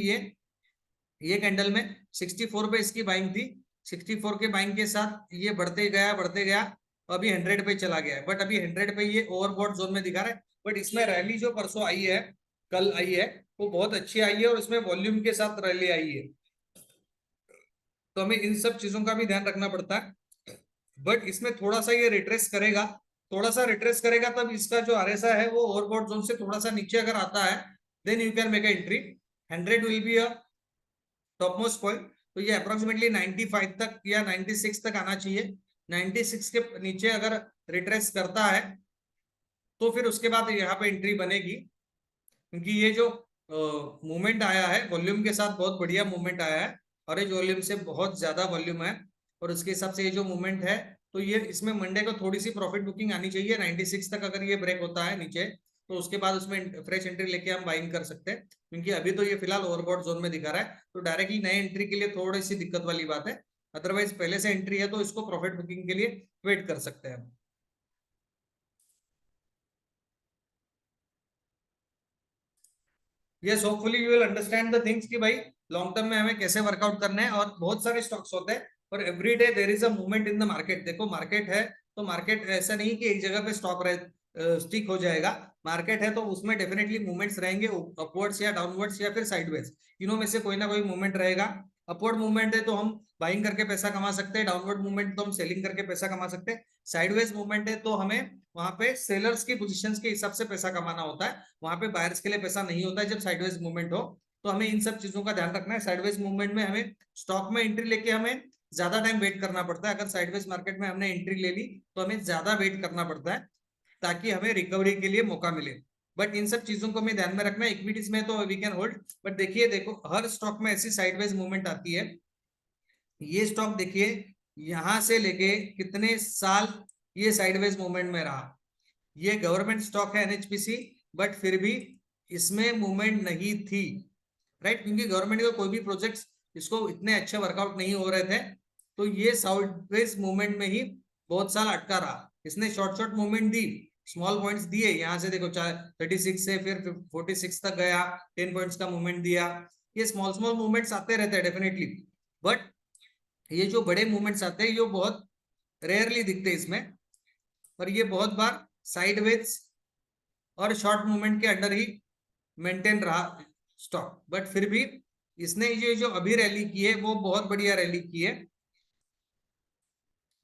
Speaker 1: ये कैंडल में 64 पे इसकी बाइंग थी। 64 के बाइंग के साथ ये बढ़ते गया, अभी 100 पे चला गया है, बट अभी 100 पे ये ओवरबॉट जोन में दिखा रहा है। बट इसमें रैली जो परसों आई है, कल आई है, वो बहुत अच्छी आई है और इसमें वॉल्यूम के साथ रैली आई है, तो हमें इन सब चीजों का भी ध्यान रखना पड़ता है। बट इसमें थोड़ा सा ये रिट्रेस करेगा, थोड़ा सा रिट्रेस करेगा, तब इसका जो आरएसआई है वो ओवरबॉट जोन से थोड़ा सा नीचे अगर आता है then you can make a entry. 100 will be a top most point, तो ये अप्रोक्सीमेटली 95 तक या 96 तक आना चाहिए। 96 के नीचे अगर रिट्रेस करता है तो फिर उसके बाद यहाँ पे एंट्री बनेगी, क्योंकि ये जो मूवमेंट आया है वॉल्यूम के साथ बहुत बढ़िया मूवमेंट आया है, और ये वॉल्यूम से बहुत ज्यादा वॉल्यूम है और उसके हिसाब से ये जो मूवमेंट है, तो ये इसमें मंडे को थोड़ी सी प्रॉफिट बुकिंग आनी चाहिए 96 तक। अगर ये ब्रेक होता है नीचे तो उसके बाद उसमें फ्रेश एंट्री लेके हम बाइंग कर सकते हैं, क्योंकि अभी तो ये फिलहाल ओवरबॉट जोन में दिखा रहा है, तो डायरेक्टली नए एंट्री के लिए थोड़ी सी दिक्कत वाली बात है। अदरवाइज पहले से एंट्री है तो इसको प्रॉफिट बुकिंग के लिए वेट कर सकते हैं। Yes hopefully you will understand the things कि भाई लॉन्ग टर्म में हमें कैसे वर्कआउट करना है, और बहुत सारे स्टॉक्स होते हैं और every day there is a movement in the market. देखो मार्केट है तो मार्केट ऐसा नहीं कि एक जगह पे स्टॉक रहे स्टिक हो जाएगा। मार्केट है तो उसमें डेफिनेटली मूवमेंट्स रहेंगे, अपवर्ड्स या डाउनवर्ड्स या फिर साइडवेज, तीनों में से कोई ना कोई मूवमेंट रहेगा। अपवर्ड मूवमेंट है तो हम बाइंग करके पैसा कमा सकते हैं, डाउनवर्ड मूवमेंट तो हम सेलिंग करके पैसा कमा सकते हैं, साइडवेज मूवमेंट है तो हमें वहां पे सेलर्स की पोजीशंस के हिसाब से पैसा कमाना होता है, वहां पे बायर्स के लिए पैसा नहीं होता है जब साइडवेज मूवमेंट हो। तो हमें इन सब चीजों का ध्यान रखना है। साइडवेज मूवमेंट में हमें स्टॉक में एंट्री लेके हमें ज्यादा टाइम वेट करना पड़ता है। अगर साइडवेज मार्केट में हमने एंट्री ले ली तो हमें ज्यादा वेट करना पड़ता है ताकि हमें रिकवरी के लिए मौका मिले। बट इन सब चीजों को हमें ध्यान में रखना है। इक्विटीज में तो वी कैन होल्ड, बट देखिए देखो हर स्टॉक में ऐसी साइडवेज मूवमेंट आती है। ये स्टॉक देखिए यहां से लेके कितने साल ये साइडवेज मूवमेंट में रहा। ये गवर्नमेंट स्टॉक है एनएचपीसी, बट फिर भी इसमें मूवमेंट नहीं थी, राइट, क्योंकि गवर्नमेंट के कोई भी प्रोजेक्ट्स इसको इतने अच्छे वर्कआउट नहीं हो रहे थे, तो ये साइडवेज मूवमेंट में ही बहुत साल अटका रहा। इसने शॉर्ट शॉर्ट मूवमेंट दी, स्मॉल पॉइंट्स दिए, यहाँ से देखो 36 से फिर 46 तक गया, 10 पॉइंट्स का मूवमेंट दिया। ये स्मॉल स्मॉल मूवमेंट्स आते रहते हैं डेफिनेटली, बट ये जो बड़े मूवमेंट्स आते हैं ये बहुत रेयरली दिखते हैं इसमें, और ये बहुत बार साइडवेज और शॉर्ट मूवमेंट के अंडर ही मेंटेन रहा स्टॉक। बट फिर भी इसने ये जो अभी रैली की है वो बहुत बढ़िया रैली की है,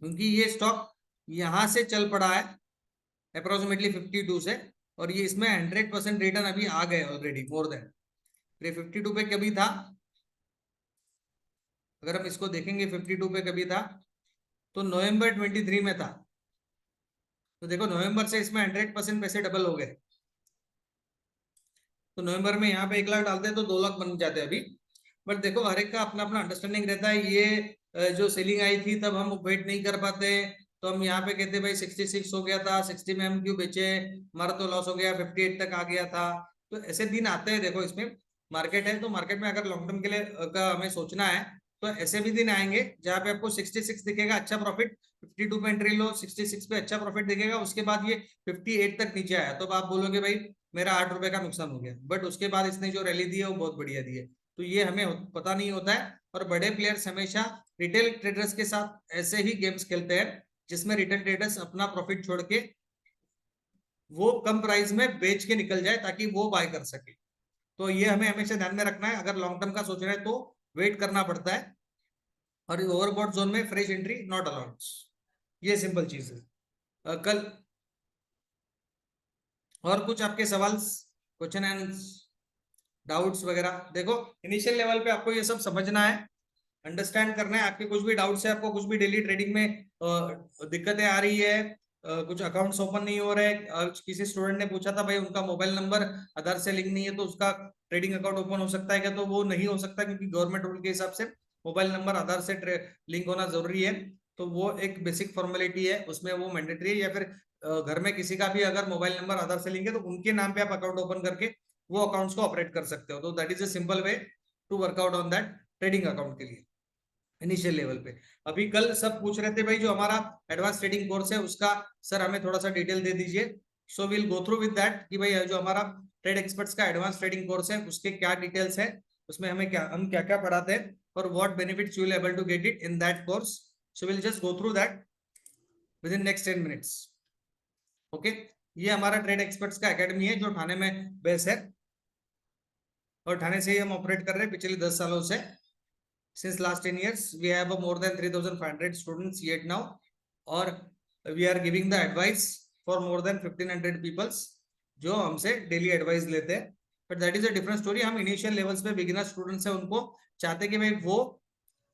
Speaker 1: क्योंकि ये स्टॉक यहां से चल पड़ा है अप्रोक्सीमेटली 52 से, और ये इसमें 100% रिटर्न अभी आ गए ऑलरेडी, मोर देन। ये 52 पे कभी था, अगर हम इसको देखेंगे 52 पे कभी था तो नवंबर 23 में था, तो देखो नवंबर से इसमें 100% पैसे डबल हो गए। तो नवंबर में यहाँ पे 1 लाख डालते हैं तो 2 लाख बन जाते हैं अभी। बट देखो हर एक का अपना अपना अंडरस्टैंडिंग रहता है। ये जो सेलिंग आई थी तब हम वेट नहीं कर पाते, तो हम यहाँ पे कहते भाई 66 हो गया था, 60 में हम क्यों बेचे, हमारा तो लॉस हो गया, 58 तक आ गया था। तो ऐसे दिन आते हैं, देखो इसमें मार्केट है, तो मार्केट में अगर लॉन्ग टर्म के लिए का हमें सोचना है तो ऐसे भी दिन आएंगे जहाँ पे आपको 66 दिखेगा अच्छा प्रॉफिट, 52 पे एंट्री लो, 66 पे अच्छा प्रॉफिट दिखेगा, उसके बाद ये 58 तक नीचे आया तो आप बोलोगे भाई मेरा 8 रुपए का नुकसान हो गया। बट उसके बाद इसने जो रैली दी है वो बहुत बढ़िया दी है, तो ये हमें पता नहीं होता है। और बड़े प्लेयर्स हमेशा रिटेल ट्रेडर्स के साथ ऐसे ही गेम्स खेलते हैं जिसमें रिटेल ट्रेडर्स अपना प्रॉफिट छोड़ के वो कम प्राइस में बेच के निकल जाए ताकि वो बाय कर सके। तो ये हमें हमेशा ध्यान में रखना है, अगर लॉन्ग टर्म का सोच रहे हैं तो वेट करना पड़ता है, और ओवरबॉट जोन में फ्रेश एंट्री नॉट अलाउड। ये सिंपल चीज है। कल और कुछ आपके सवाल, क्वेश्चन एंड डाउट्स वगैरह? देखो इनिशियल लेवल पे आपको ये सब समझना है, अंडरस्टैंड करना है। आपके कुछ भी डाउट्स है, आपको कुछ भी डेली ट्रेडिंग में दिक्कतें आ रही है, कुछ अकाउंट्स ओपन नहीं हो रहे, किसी स्टूडेंट ने पूछा था भाई उनका मोबाइल नंबर आधार से लिंक नहीं है तो उसका ट्रेडिंग अकाउंट ओपन हो सकता है क्या? तो वो नहीं हो सकता, क्योंकि गवर्नमेंट रूल के हिसाब से मोबाइल नंबर आधार से लिंक होना जरूरी है। तो वो एक बेसिक फॉर्मेलिटी है, उसमें वो मैंडेटरी है। या फिर घर में किसी का भी अगर मोबाइल नंबर आधार से लिंक है तो उनके नाम पे आप अकाउंट ओपन करके वो अकाउंट्स को ऑपरेट कर सकते हो। तो that is a simple way to workout on that trading account के लिए इनिशियल लेवल पे। अभी कल सब पूछ रहे थे भाई जो हमारा एडवांस ट्रेडिंग कोर्स है उसका सर हमें थोड़ा सा डिटेल दे दीजिए। So will go through with that कि भाई जो हमारा ट्रेड एक्सपर्ट्स का एडवांस ट्रेडिंग कोर्स है उसके क्या डिटेल्स है, उसमें हमें हम क्या क्या पढ़ाते हैं, और what benefits you will able to get it in that course. So will just go through that within next 10 minutes. Okay, ये हमारा ट्रेड एक्सपर्ट्स का एकेडमी है जो ठाणे में बेस है, और ठाणे से ही हम ऑपरेट कर रहे हैं पिछले 10 सालों से। Since last 10 years we have more than 3,500 students yet now, और we are giving the advice for more than 1,500 peoples जो हमसे डेली एडवाइस लेते हैं। But that is a different story. हम इनिशियल लेवल्स पे बिगिनर स्टूडेंट्स हैं, उनको चाहते कि भाई वो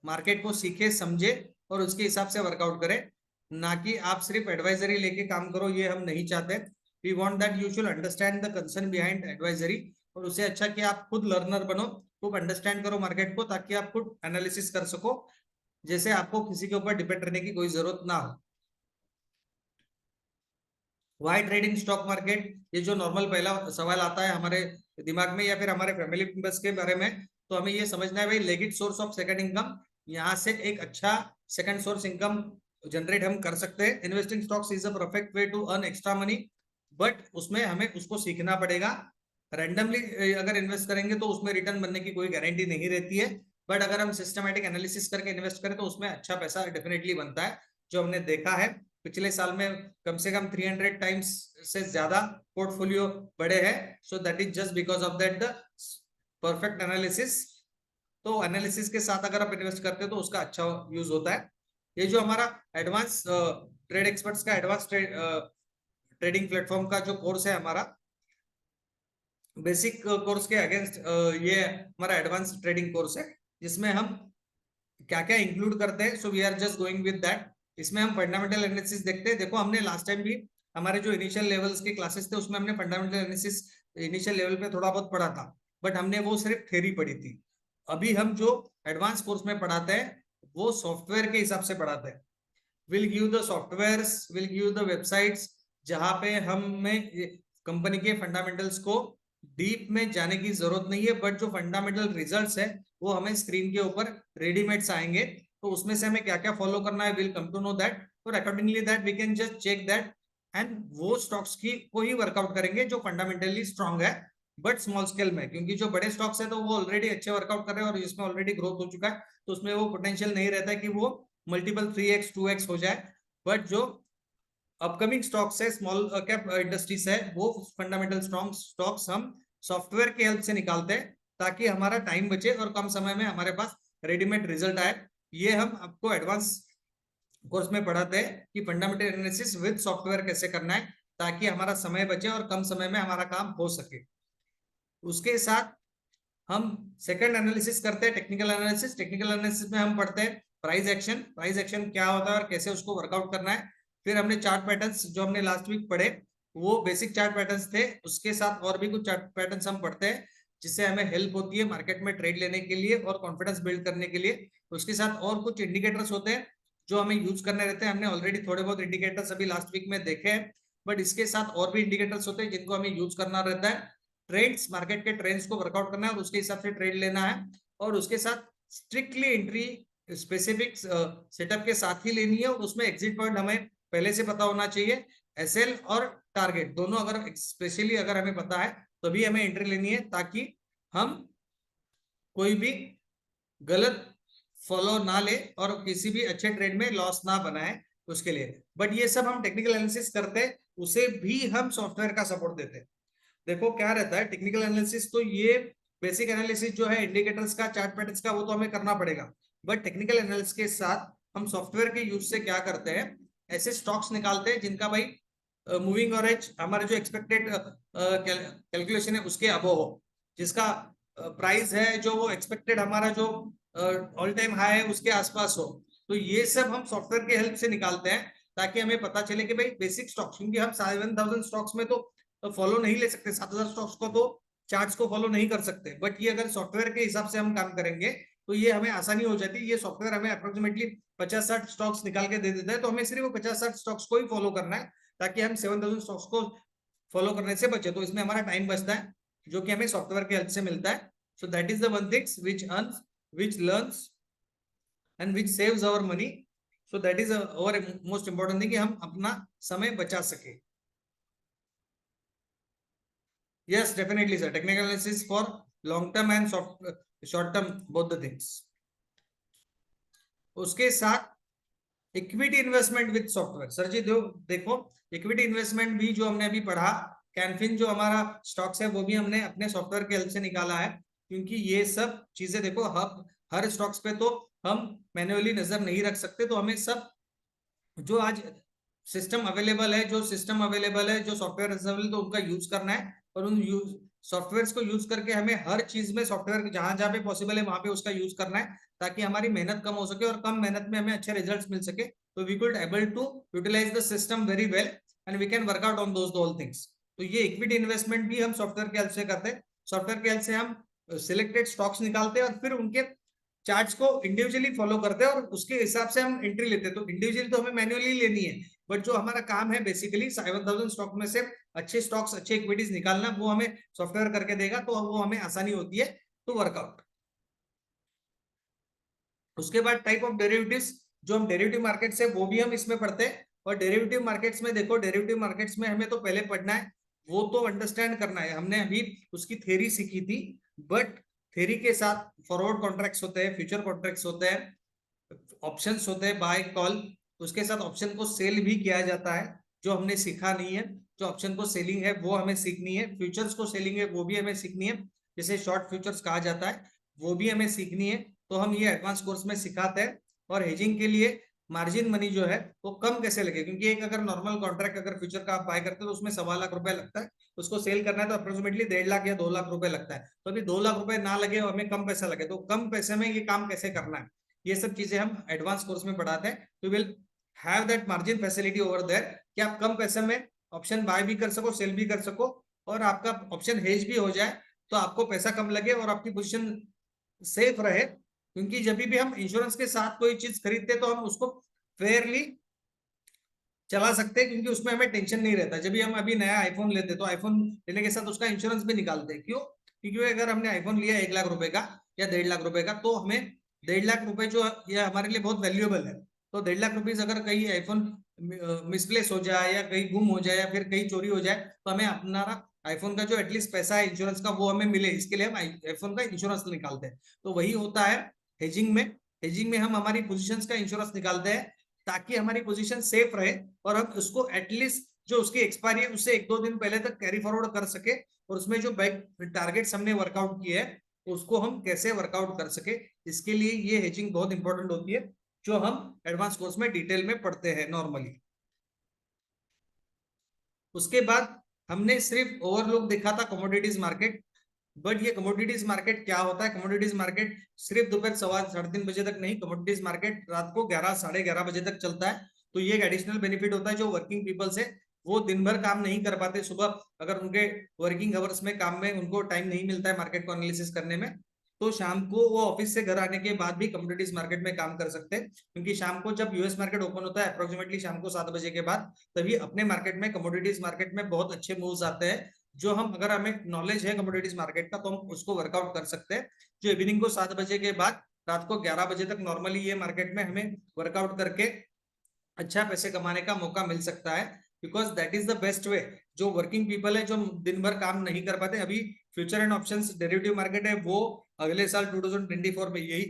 Speaker 1: मार्केट को सीखे समझे और उसके हिसाब से वर्कआउट करे, ना कि आप सिर्फ एडवाइजरी लेके काम करो, ये हम नहीं चाहते। We want that you should understand the concern behind advisory, और उससे अच्छा कि आप खुद लर्नर बनो, खूब अंडरस्टैंड करो मार्केट को, ताकि आप खुद एनालिसिस कर सको, जैसे आपको किसी के ऊपर डिपेंड रहने की कोई जरूरत ना हो। वाई ट्रेडिंग स्टॉक मार्केट, ये जो नॉर्मल पहला सवाल आता है हमारे दिमाग में या फिर हमारे फैमिली मेंबर्स के बारे में, तो हमें ये समझना है भाई लेगिट सोर्स ऑफ सेकंड इनकम, यहाँ से एक अच्छा सेकंड सोर्स इनकम जनरेट हम कर सकते हैं। Investing stocks is a perfect way to earn extra money, but उसमें हमें उसको सीखना पड़ेगा। रैंडमली अगर इन्वेस्ट करेंगे तो उसमें रिटर्न बनने की कोई गारंटी नहीं रहती है, बट अगर हम सिस्टमैटिक एनालिसिस करके इन्वेस्ट करें तो उसमें अच्छा पैसा डेफिनेटली बनता है, जो हमने देखा है पिछले साल में कम से कम 300 टाइम्स से ज्यादा पोर्टफोलियो बढ़े हैं। सो that is just because of that the perfect analysis. तो एनालिसिस के साथ अगर आप इन्वेस्ट करते हो तो उसका अच्छा यूज होता है। ये जो हमारा एडवांस ट्रेड एक्सपर्ट्स का एडवांस ट्रेडिंग प्लेटफॉर्म का जो कोर्स है हमारा बेसिक कोर्स के अगेंस्ट, ये हमारा एडवांस ट्रेडिंग कोर्स है जिसमें हम क्या क्या इंक्लूड करते हैं। So we are just going with that. इसमें हम फंडामेंटल एनालिसिस देखते हैं। देखो हमने लास्ट टाइम भी हमारे जो इनिशियल लेवल्स के क्लासेस थे उसमें हमने फंडामेंटल एनालिसिस इनिशियल लेवल पे थोड़ा बहुत पढ़ा था, बट हमने वो सिर्फ थ्योरी पढ़ी थी। अभी हम जो एडवांस कोर्स में पढ़ाते हैं वो सॉफ्टवेयर के हिसाब से पढ़ाते हैं। Will give the softwares, will give the websites, जहां पे हमें कंपनी के फंडामेंटल्स को डीप में जाने की जरूरत नहीं है, बट जो फंडामेंटल रिजल्ट्स है वो हमें स्क्रीन के ऊपर रेडीमेड्स आएंगे, तो उसमें से हमें क्या क्या फॉलो करना है, will come to know that, और accordingly that we can just check that, and वो स्टॉक्स की को ही वर्कआउट करेंगे जो फंडामेंटली स्ट्रांग है, बट स्मॉल स्केल में, क्योंकि जो बड़े स्टॉक्स है तो वो ऑलरेडी अच्छे वर्कआउट कर रहे हैं और जिसमें ऑलरेडी ग्रोथ हो चुका है, तो उसमें वो पोटेंशियल नहीं रहता है कि वो मल्टीपल 3x 2x हो जाए। बट जो अपकमिंग स्टॉक्स है, स्मॉल कैप इंडस्ट्रीज है, वो फंडामेंटल स्ट्रॉन्ग स्टॉक्स हम सॉफ्टवेयर की हेल्प से निकालते हैं, ताकि हमारा टाइम बचे और कम समय में हमारे पास रेडीमेड रिजल्ट आए। ये हम आपको एडवांस कोर्स में पढ़ाते हैं कि फंडामेंटल एनालिसिस विद सॉफ्टवेयर कैसे करना है, ताकि हमारा समय बचे और कम समय में हमारा काम हो सके। उसके साथ हम सेकंड एनालिसिस करते हैं, टेक्निकल एनालिसिस। टेक्निकल एनालिसिस में हम पढ़ते हैं प्राइस एक्शन, प्राइस एक्शन क्या होता है और कैसे उसको वर्कआउट करना है। फिर हमने चार्ट पैटर्न्स जो हमने लास्ट वीक पढ़े वो बेसिक चार्ट पैटर्न्स थे, उसके साथ और भी कुछ चार्ट पैटर्न्स हम पढ़ते हैं जिससे हमें हेल्प होती है मार्केट में ट्रेड लेने के लिए और कॉन्फिडेंस बिल्ड करने के लिए। उसके साथ और कुछ इंडिकेटर्स होते हैं जो हमें यूज करने रहते हैं, हमने ऑलरेडी थोड़े बहुत इंडिकेटर्स अभी लास्ट वीक में देखे हैं, बट इसके साथ और भी इंडिकेटर्स होते हैं जिनको हमें यूज करना रहता है। ट्रेड्स, मार्केट के ट्रेंड्स को वर्कआउट करना है और उसके हिसाब से ट्रेड लेना है, और उसके साथ स्ट्रिक्टली एंट्री स्पेसिफिक सेटअप के साथ ही लेनी है, और उसमें एग्जिट पॉइंट हमें पहले से पता होना चाहिए। एसएल और टारगेट दोनों अगर स्पेशली अगर हमें पता है तभी हमें एंट्री लेनी है, ताकि हम कोई भी गलत फॉलो ना ले और किसी भी अच्छे ट्रेड में लॉस ना बनाए उसके लिए। बट ये सब हम टेक्निकल एनालिसिस करते हैं, उसे भी हम सॉफ्टवेयर का सपोर्ट देते हैं। देखो क्या रहता है टेक्निकल एनालिसिस, तो ये बेसिक एनालिसिस जो है इंडिकेटर्स का, चार्ट पैटर्न्स का, वो तो हमें करना पड़ेगा, बट टेक्निकल एनालिसिस के साथ हम सॉफ्टवेयर के यूज से क्या करते हैं, ऐसे स्टॉक्स निकालते हैं जिनका भाई मूविंग एवरेज हमारे जो एक्सपेक्टेड कैलकुलेशन है उसके अबव हो, जिसका प्राइस है जो वो एक्सपेक्टेड हमारा जो ऑल टाइम हाई है उसके आसपास हो। तो ये सब हम सॉफ्टवेयर के हेल्प से निकालते हैं, ताकि हमें पता चले कि भाई बेसिक स्टॉक्स, क्योंकि हम 7000 स्टॉक्स में तो फॉलो नहीं ले सकते, 7000 स्टॉक्स को तो चार्ट्स को फॉलो नहीं कर सकते, बट ये अगर सॉफ्टवेयर के हिसाब से हम काम करेंगे तो ये हमें आसानी हो जाती है। ये सॉफ्टवेयर हमें अप्रोक्सीमेटली 50-60 स्टॉक्स निकाल के दे देता है, तो हमें सिर्फ वो 50-60 स्टॉक्स को ही फॉलो करना है, ताकि हम 7000 स्टॉक्स को फॉलो करने से बचे, तो इसमें हमारा टाइम बचता है जो कि हमें सॉफ्टवेयर की हेल्प से मिलता है। So that is the one things which earns, which learns and which saves our money. So that is our most important thing कि हम अपना समय बचा सके। Yes, definitely, sir. Technical analysis for long term and short term, both the things. उसके साथ equity investment with software. Sir ji देखो इक्विटी इन्वेस्टमेंट भी जो हमने अभी पढ़ा, कैनफिन जो हमारा स्टॉक्स है वो भी हमने अपने सॉफ्टवेयर के हेल्प से निकाला है, क्योंकि ये सब चीजें देखो हर स्टॉक्स पे तो हम मैन्युअली नजर नहीं रख सकते, तो हमें सब जो आज सिस्टम अवेलेबल है, जो सिस्टम अवेलेबल है, जो सॉफ्टवेयर अवेलेबल, तो उनका यूज करना है, और उन सॉफ्टवेयर को यूज करके हमें हर चीज में सॉफ्टवेयर जहां जहां पे पॉसिबल है वहां पे उसका यूज करना है, ताकि हमारी मेहनत कम हो सके और कम मेहनत में हमें अच्छे रिजल्ट्स मिल सके। तो we could able to utilize the system very well and we can work out on those all things. तो ये इक्विटी इन्वेस्टमेंट भी हम सॉफ्टवेयर के हेल्प से करते हैं। सॉफ्टवेयर के हेल्प से हम सिलेक्टेड स्टॉक्स निकालते हैं और फिर उनके चार्ट्स को इंडिविजुअली फॉलो करते हैं और उसके हिसाब से हम एंट्री लेते हैं। तो इंडिविजुअली तो हमें मैन्युअली लेनी है, बट जो हमारा काम है बेसिकली 7000 स्टॉक में से अच्छे स्टॉक्स, अच्छे इक्विटीज निकालना, वो हमें सॉफ्टवेयर करके देगा, तो वो हमें आसानी होती है टू वर्कआउट। उसके बाद टाइप ऑफ डेरिवेटिव्स, जो हम डेरिवेटिव मार्केट्स है वो भी हम इसमें पढ़ते हैं। और डेरिवेटिव मार्केट्स में देखो, डेरिवेटिव मार्केट्स में हमें तो पहले पढ़ना है, वो तो अंडरस्टैंड करना है, हमने अभी उसकी थ्योरी सीखी थी, बट थ्योरी के साथ फॉरवर्ड कॉन्ट्रैक्ट्स होते हैं, फ्यूचर कॉन्ट्रैक्ट्स होते हैं, ऑप्शंस होते हैं, बाय कॉल, उसके साथ ऑप्शन को सेल भी किया जाता है, जो हमने सीखा नहीं है। जो ऑप्शन को सेलिंग है वो हमें सीखनी है, फ्यूचर्स को सेलिंग है वो भी हमें सीखनी है, जिसे शॉर्ट फ्यूचर्स कहा जाता है, वो भी हमें सीखनी है। तो हम ये एडवांस कोर्स में सिखाते हैं। और हेजिंग के लिए मार्जिन मनी जो है वो कम कैसे लगे, क्योंकि एक अगर नॉर्मल कॉन्ट्रैक्ट अगर फ्यूचर का आप बाय करते हो तो उसमें 1.25 लाख रुपए लगता है, उसको सेल करना है तो अप्रोक्सीमेटली 1.5 लाख या 2 लाख रुपए लगता है। तो अभी 2 लाख रुपए ना लगे और हमें कम पैसा लगे, तो कम पैसे में ये काम कैसे करना है, ये सब चीजें हम एडवांस कोर्स में पढ़ाते हैं। We will have that margin facility over there कि आप कम पैसे में ऑप्शन बाय भी कर सको, सेल भी कर सको, और आपका ऑप्शन हेज भी हो जाए तो आपको पैसा कम लगे और आपकी पोजीशन सेफ रहे। क्योंकि जब भी हम इंश्योरेंस के साथ कोई चीज खरीदते हैं तो हम उसको फेयरली चला सकते हैं, क्योंकि उसमें हमें टेंशन नहीं रहता। जब भी हम अभी नया आईफोन लेते हैं तो आईफोन लेने के साथ उसका इंश्योरेंस भी निकालते हैं। क्यों? क्योंकि अगर हमने आईफोन लिया 1 लाख रुपए का या 1.5 लाख रुपए का, तो हमें 1.5 लाख रुपए जो ये हमारे लिए बहुत वैल्यूएबल है। तो 1.5 लाख रुपीज अगर कहीं आईफोन मिसप्लेस हो जाए या कहीं गुम हो जाए या फिर कहीं चोरी हो जाए, तो हमें अपना आईफोन का जो एटलीस्ट पैसा है इंश्योरेंस का वो हमें मिले, इसके लिए हम आईफोन का इंश्योरेंस निकालते हैं। तो वही होता है हेजिंग में। हेजिंग में हम हमारी पोजीशंस का इंश्योरेंस निकालते हैं ताकि हमारी पोजीशन सेफ रहे और हम उसको एटलीस्ट जो उसकी एक्सपायरी है उससे 1-2 दिन पहले तक कैरी फॉरवर्ड कर सके, और उसमें जो बैक टारगेट्स हमने वर्कआउट किए हैं उसको हम कैसे वर्कआउट कर सके, इसके लिए ये हेजिंग बहुत इंपॉर्टेंट होती है, जो हम एडवांस कोर्स में डिटेल में पढ़ते हैं नॉर्मली। उसके बाद हमने सिर्फ ओवरलुक देखा था कमोडिटीज मार्केट, बट ये कमोडिटीज मार्केट क्या होता है? कमोडिटीज मार्केट सिर्फ दोपहर 2:30-3:30 बजे तक नहीं, कमोडिटीज मार्केट रात को 11-11:30 बजे तक चलता है। तो ये एक एडिशनल बेनिफिट होता है जो वर्किंग पीपल्स है, वो दिन भर काम नहीं कर पाते, सुबह अगर उनके वर्किंग आवर्स में काम में उनको टाइम नहीं मिलता है मार्केट को एनालिसिस करने में, तो शाम को वो ऑफिस से घर आने के बाद भी कमोडिटीज मार्केट में काम कर सकते हैं। क्योंकि शाम को जब यूएस मार्केट ओपन होता है अप्रोक्सीमेटली शाम को 7 बजे के बाद, तभी अपने मार्केट में कमोडिटीज मार्केट में बहुत अच्छे मूव्स आते हैं, जो हम अगर हमें नॉलेज है कमोडिटीज मार्केट का तो हम उसको वर्कआउट कर सकते हैं। जो इवनिंग को 7 बजे के बाद रात को 11 बजे तक नॉर्मली ये मार्केट में हमें वर्कआउट करके अच्छा पैसे कमाने का मौका मिल सकता है, because that is the best way. जो वर्किंग पीपल है जो दिन भर काम नहीं कर पाते, अभी future and options derivative market है वो अगले साल 2024 में यही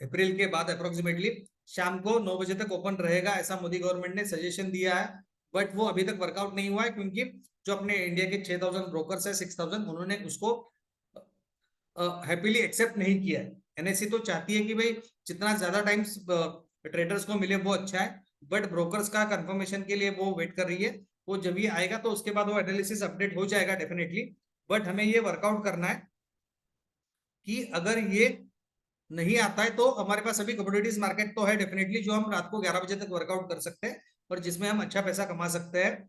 Speaker 1: अप्रैल के बाद अप्रोक्सीमेटली शाम को 9 बजे तक ओपन रहेगा, ऐसा मोदी गवर्नमेंट ने सजेशन दिया है। बट वो अभी तक वर्कआउट नहीं हुआ है, क्योंकि जो अपने इंडिया के 6000 ब्रोकर्स है 6000, उन्होंने उसको हैप्पीली एक्सेप्ट नहीं किया है। एनएससी तो चाहती है कि भाई जितना ज्यादा टाइम ट्रेडर्स को मिले वो अच्छा है, बट ब्रोकर्स का कंफर्मेशन के लिए वो वेट कर रही है। वो जब ये आएगा तो उसके बाद वो एनालिसिस अपडेट हो जाएगा डेफिनेटली। बट हमें ये वर्कआउट करना है कि अगर ये नहीं आता है तो हमारे पास अभी कमोडिटीज मार्केट तो है डेफिनेटली, जो हम रात को 11 बजे तक वर्कआउट कर सकते हैं और जिसमें हम अच्छा पैसा कमा सकते हैं